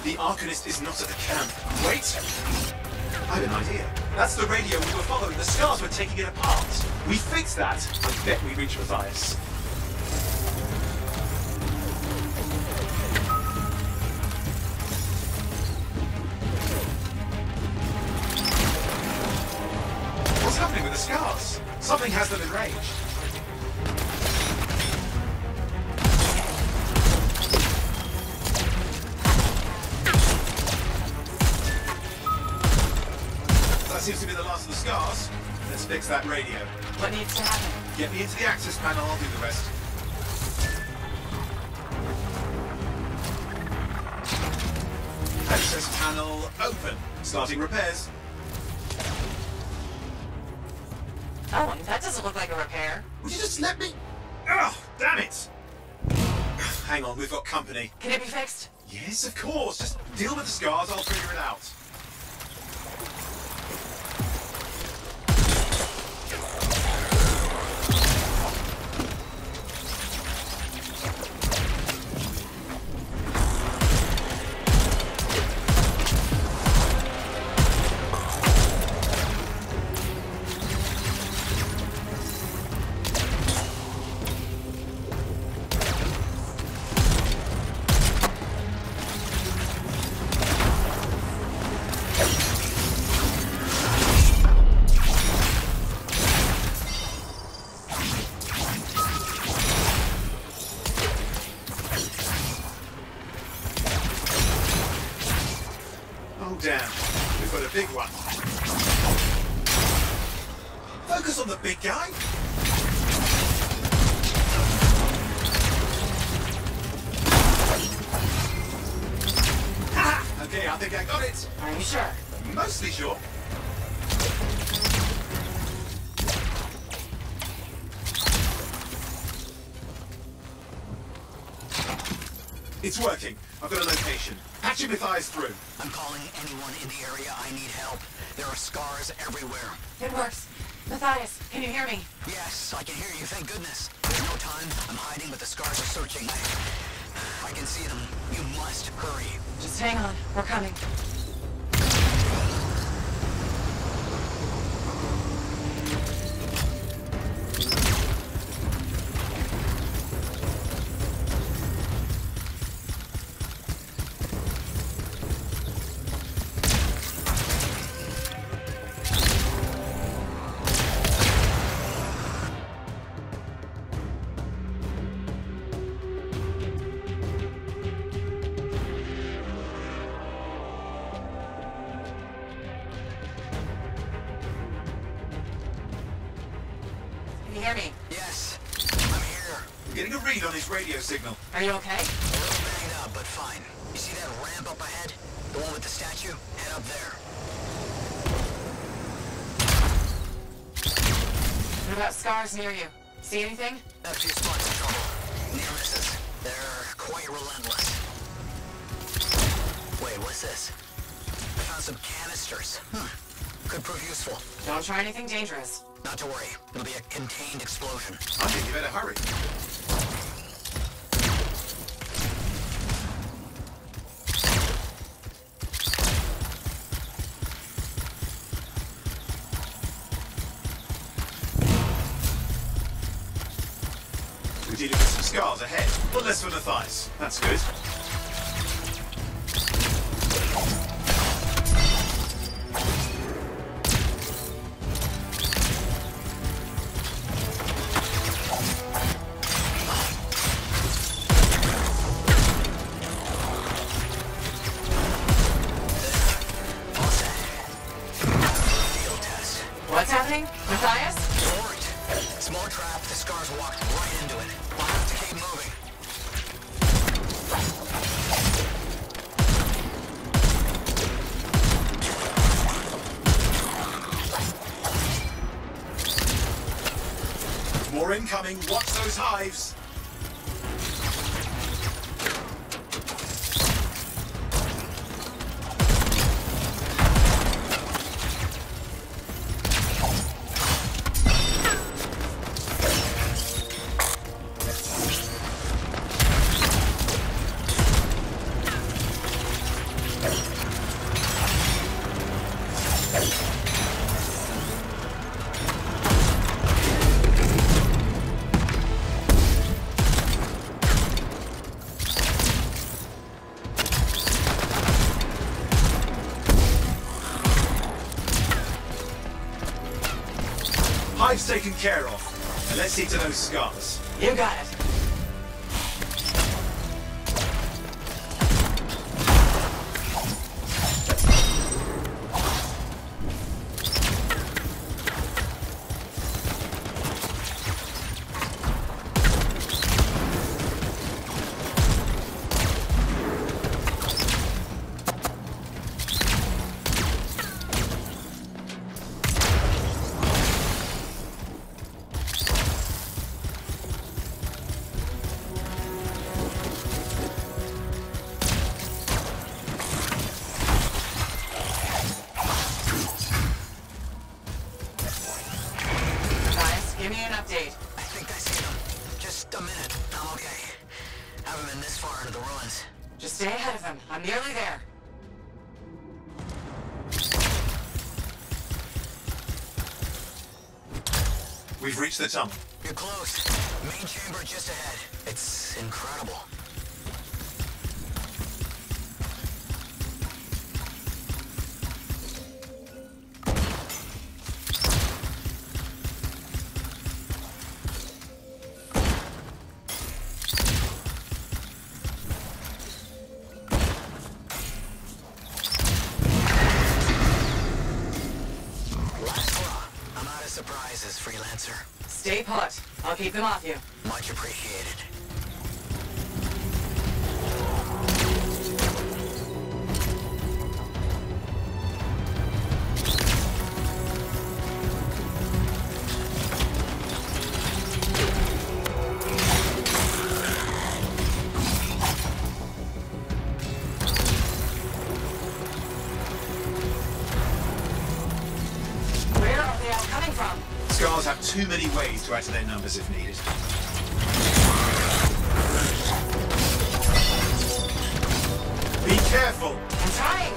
[SPEAKER 7] The Arcanist is not at the camp. Wait! I have an idea. That's the radio we were following. The scars were taking it apart. We fixed that. I bet we reach Matthias. What's happening with the scars? Something has them enraged. That seems to be the last of the scars. Let's fix that radio.
[SPEAKER 3] What needs to happen?
[SPEAKER 7] Get me into the access panel, I'll do the rest. Access panel open. Starting repairs.
[SPEAKER 3] Oh, that doesn't look like a repair.
[SPEAKER 7] Would you just let me? Ugh, damn it! Hang on, we've got company.
[SPEAKER 3] Can it be fixed?
[SPEAKER 7] Yes, of course. Just deal with the scars, I'll figure it out. Oh damn, we've got a big one. Focus on the big guy. Ah, okay, I think I got it.
[SPEAKER 3] Are you sure?
[SPEAKER 7] Mostly sure. It's working. I've got a location. Patching Matthias through.
[SPEAKER 10] I'm calling anyone in the area. I need help. There are scars everywhere.
[SPEAKER 3] It works. Matthias, can you hear me?
[SPEAKER 10] Yes, I can hear you, thank goodness. There's no time. I'm hiding, but the scars are searching. I can see them. You must hurry.
[SPEAKER 3] Just hang on. We're coming. Can you hear me?
[SPEAKER 10] Yes, I'm here.
[SPEAKER 7] I'm getting a read on his radio signal.
[SPEAKER 3] Are you okay?
[SPEAKER 10] A little banged up, but fine. You see that ramp up ahead? The one with the statue? Head up there.
[SPEAKER 3] What about scars near you? See anything?
[SPEAKER 10] A few spots of trouble. Near misses. They're quite relentless. Wait, what's this? I found some canisters. Could prove useful.
[SPEAKER 3] Don't try anything dangerous.
[SPEAKER 10] Not to worry. It'll be a contained explosion.
[SPEAKER 7] I think you better hurry. We're dealing with some scars ahead, but less for Matthias. That's good.
[SPEAKER 3] happening? Matthias?
[SPEAKER 10] Worried. Small trap, the scars walked right into it. We'll have to keep moving.
[SPEAKER 7] More incoming. Watch those hives. Hive's taken care of. And let's see to those scars.
[SPEAKER 3] You got it. Give me an update.
[SPEAKER 10] I think I see them. Just a minute. I'm okay. Haven't been this far into the ruins.
[SPEAKER 3] Just stay ahead of them. I'm nearly there.
[SPEAKER 7] We've reached the tunnel.
[SPEAKER 10] You're close. Main chamber just ahead. It's incredible. Surprises, freelancer.
[SPEAKER 3] Stay put. I'll keep them off you.
[SPEAKER 10] Much appreciated.
[SPEAKER 7] Scars have too many ways to add to their numbers if needed. Be careful!
[SPEAKER 3] I'm trying!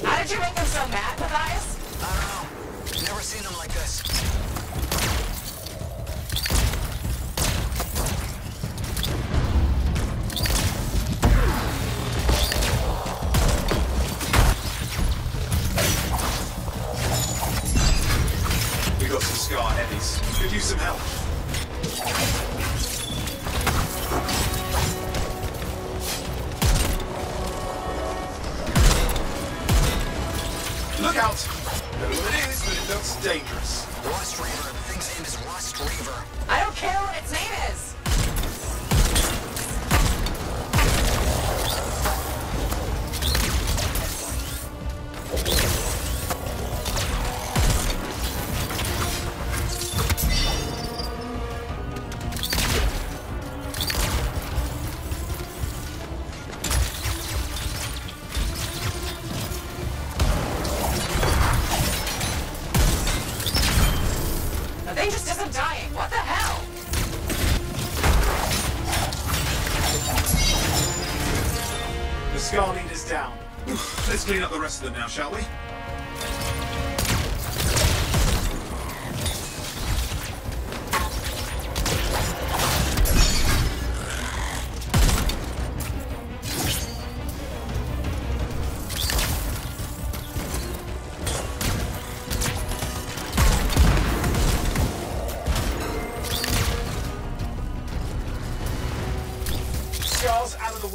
[SPEAKER 3] How did you make them so mad, Matthias?
[SPEAKER 10] I don't know. Never seen them like this.
[SPEAKER 7] We got some scar heavies. Could use some help. Look out! Don't know what it is, but it looks dangerous.
[SPEAKER 10] Rust Reaver. The thing's name is Rust Reaver.
[SPEAKER 3] I don't care what its name is! The thing just isn't dying. What the hell?
[SPEAKER 7] The Scar Leader's down. Let's clean up the rest of them now, shall we?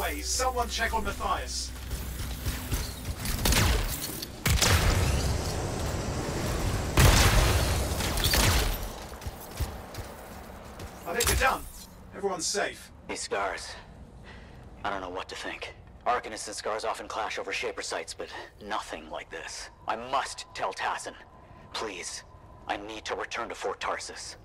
[SPEAKER 7] way. Someone check on Matthias. I think you're done. Everyone's safe.
[SPEAKER 10] These scars. I don't know what to think. Arcanists and scars often clash over Shaper sites, but nothing like this. I must tell Tassin. Please. I need to return to Fort Tarsus.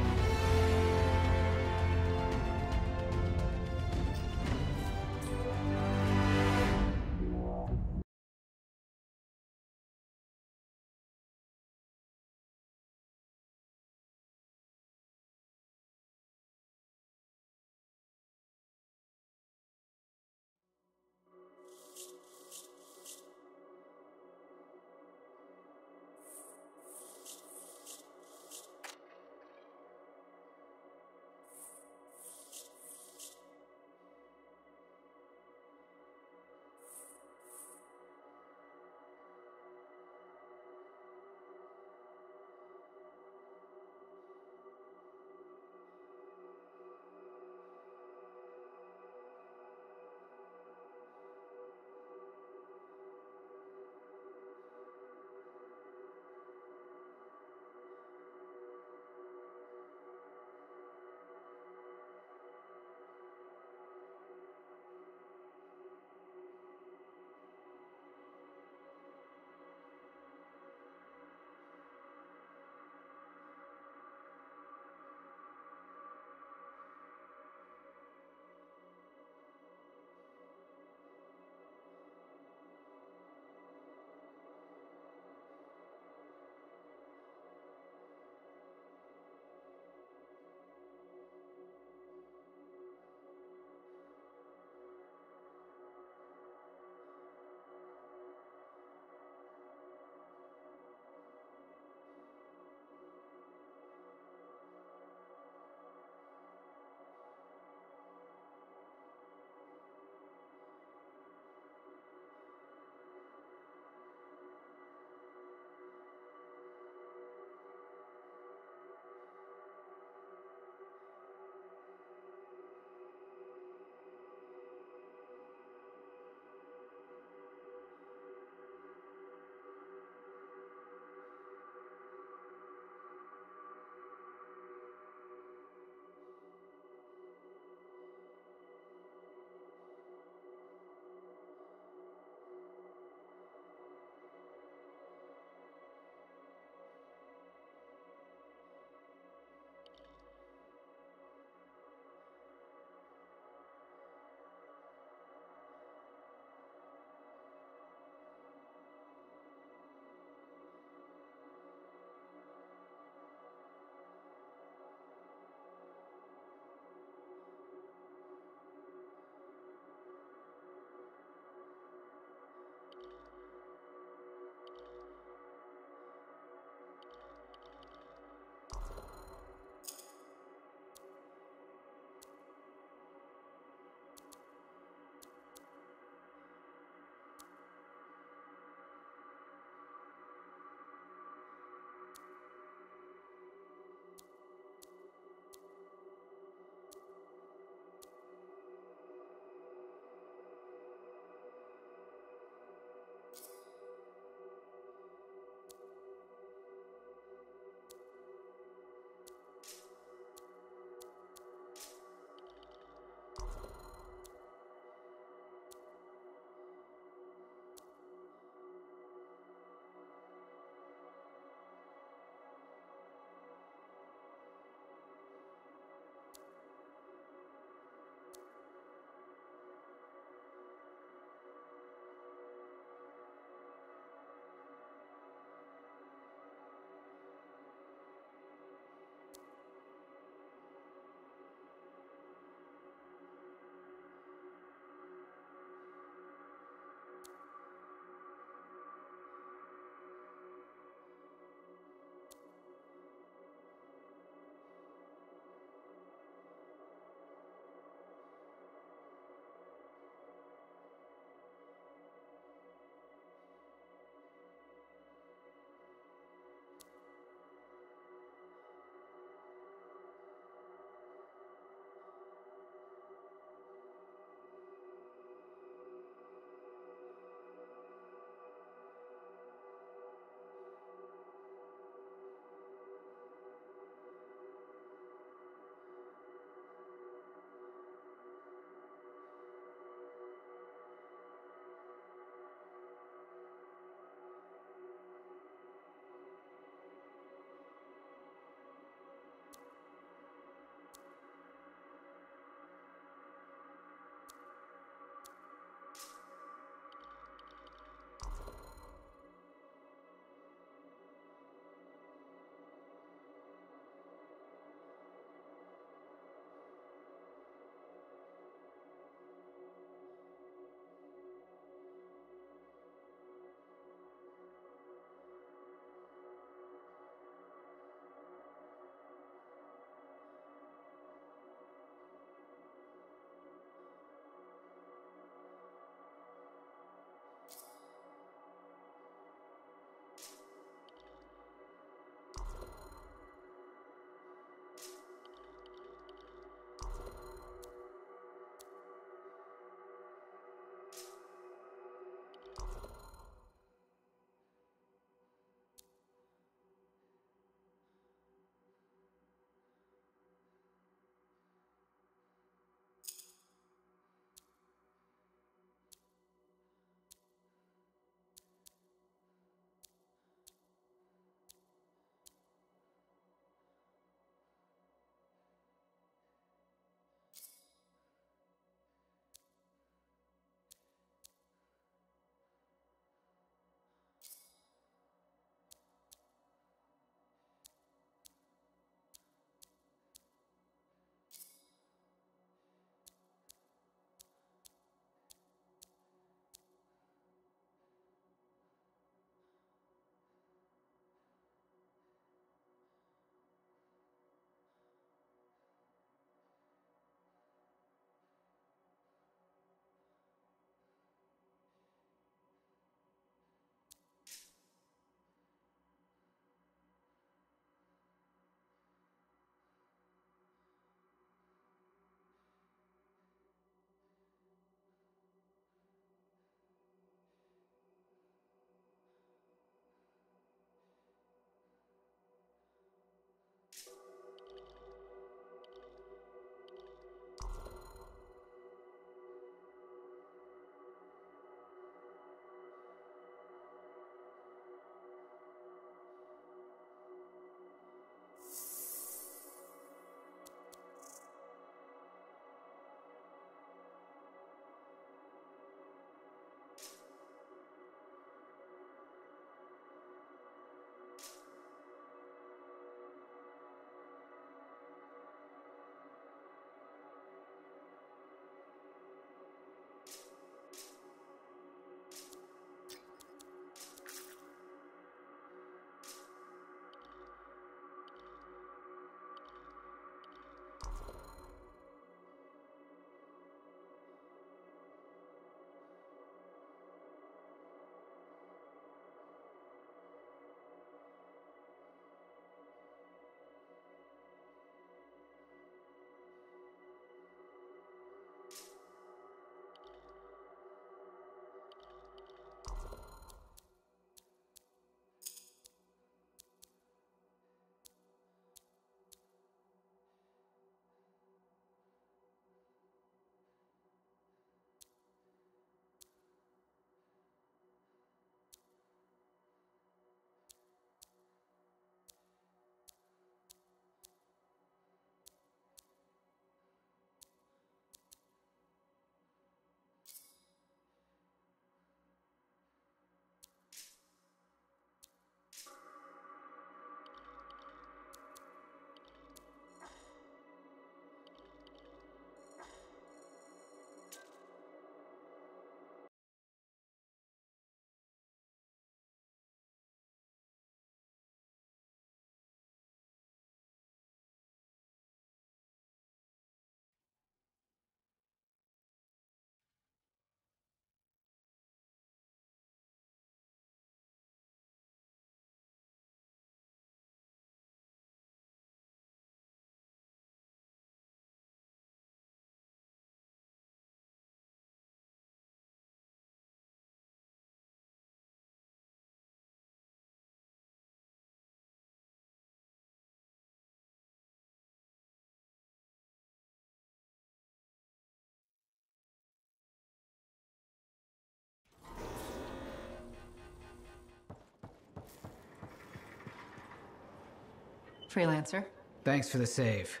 [SPEAKER 4] Freelancer.
[SPEAKER 12] Thanks for the save.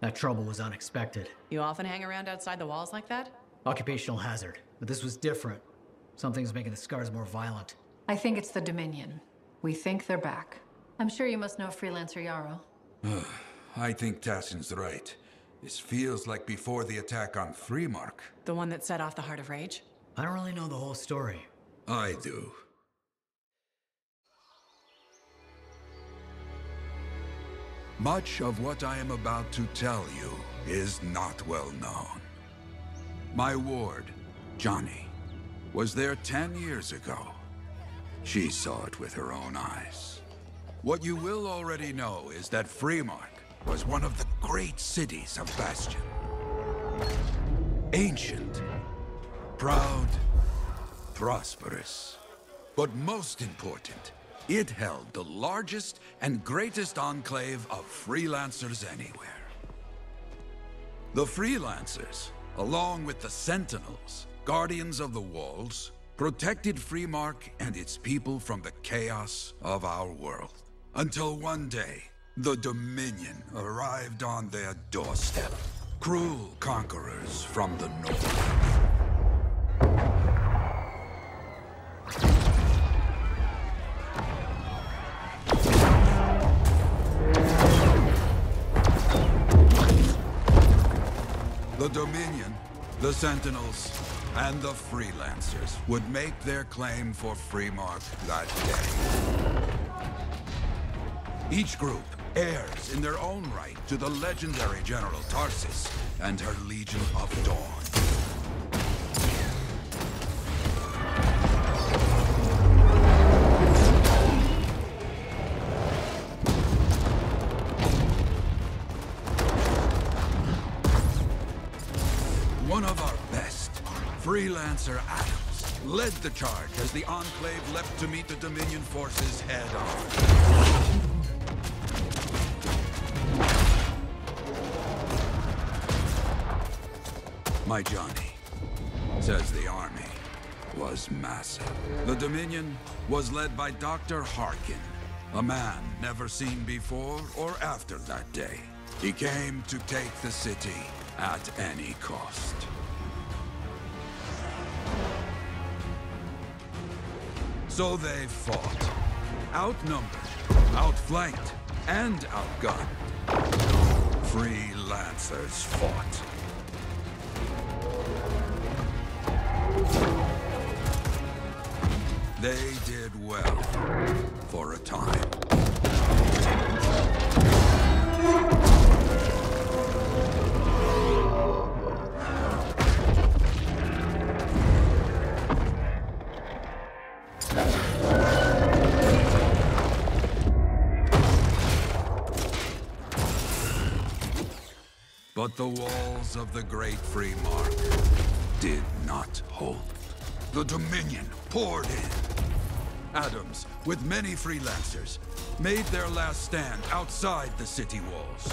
[SPEAKER 12] That trouble was unexpected.
[SPEAKER 3] You often hang around outside the walls like that?
[SPEAKER 12] Occupational hazard. But this was different. Something's making the scars more violent.
[SPEAKER 4] I think it's the Dominion. We think they're back. I'm sure you must know Freelancer Yarrow.
[SPEAKER 13] I think Tassin's right. This feels like before the attack on Freemark.
[SPEAKER 3] The one that set off the Heart of Rage?
[SPEAKER 12] I don't really know the whole story.
[SPEAKER 13] I do. Much of what I am about to tell you is not well known. My ward, Johnny, was there 10 years ago. She saw it with her own eyes. What you will already know is that Freemark was one of the great cities of Bastion. Ancient, proud, prosperous. But most important, it held the largest and greatest enclave of freelancers anywhere. The freelancers, along with the Sentinels, guardians of the walls, protected Freemark and its people from the chaos of our world. Until one day, the Dominion arrived on their doorstep. Cruel conquerors from the north. The Dominion, the Sentinels, and the Freelancers would make their claim for Freemark that day. Each group heirs in their own right to the legendary General Tarsis and her Legion of Dawn. One of our best, Freelancer Adams, led the charge as the Enclave left to meet the Dominion forces head-on. My Johnny says the army was massive. The Dominion was led by Dr. Harkin, a man never seen before or after that day. He came to take the city at any cost. So they fought, outnumbered, outflanked, and outgunned. Freelancers fought. They did well for a time. But the walls of the Great Free Mark did not hold. The Dominion poured in. Adams, with many freelancers, made their last stand outside the city walls.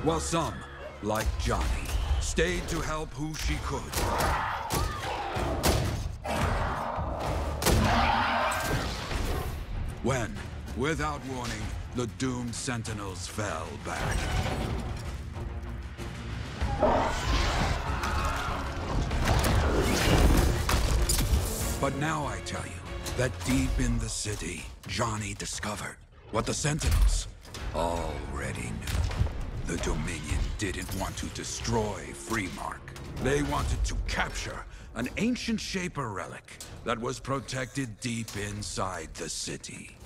[SPEAKER 13] While some, like Johnny, stayed to help who she could. When, without warning, the doomed Sentinels fell back. But now I tell you that deep in the city, Johnny discovered what the Sentinels already knew. The Dominion didn't want to destroy Freemark. They wanted to capture an ancient Shaper relic that was protected deep inside the city.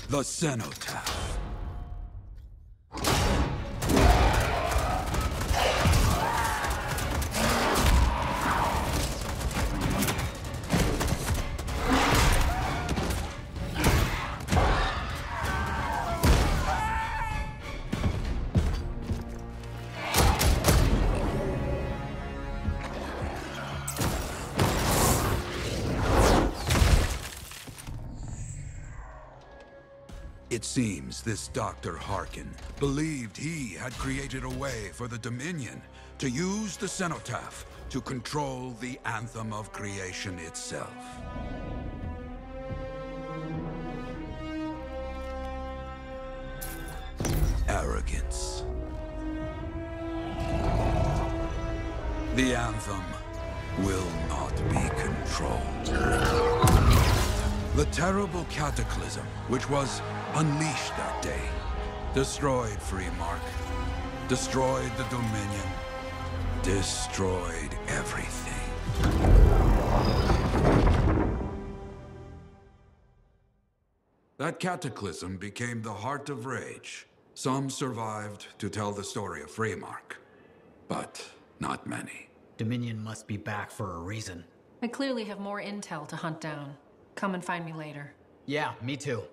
[SPEAKER 13] The Cenotaph. It seems this Dr. Harkin believed he had created a way for the Dominion to use the Cenotaph to control the Anthem of Creation itself. Arrogance. The Anthem will not be controlled. The terrible cataclysm, which was unleashed that day, destroyed Freemark, destroyed the Dominion, destroyed everything. That cataclysm became the Heart of Rage. Some survived to tell the story of Freemark, but not many.
[SPEAKER 12] Dominion must be back for a reason.
[SPEAKER 4] I clearly have more intel to hunt down. Come and find me later.
[SPEAKER 12] Yeah, me too.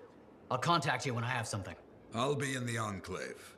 [SPEAKER 12] I'll contact you when I have something.
[SPEAKER 13] I'll be in the Enclave.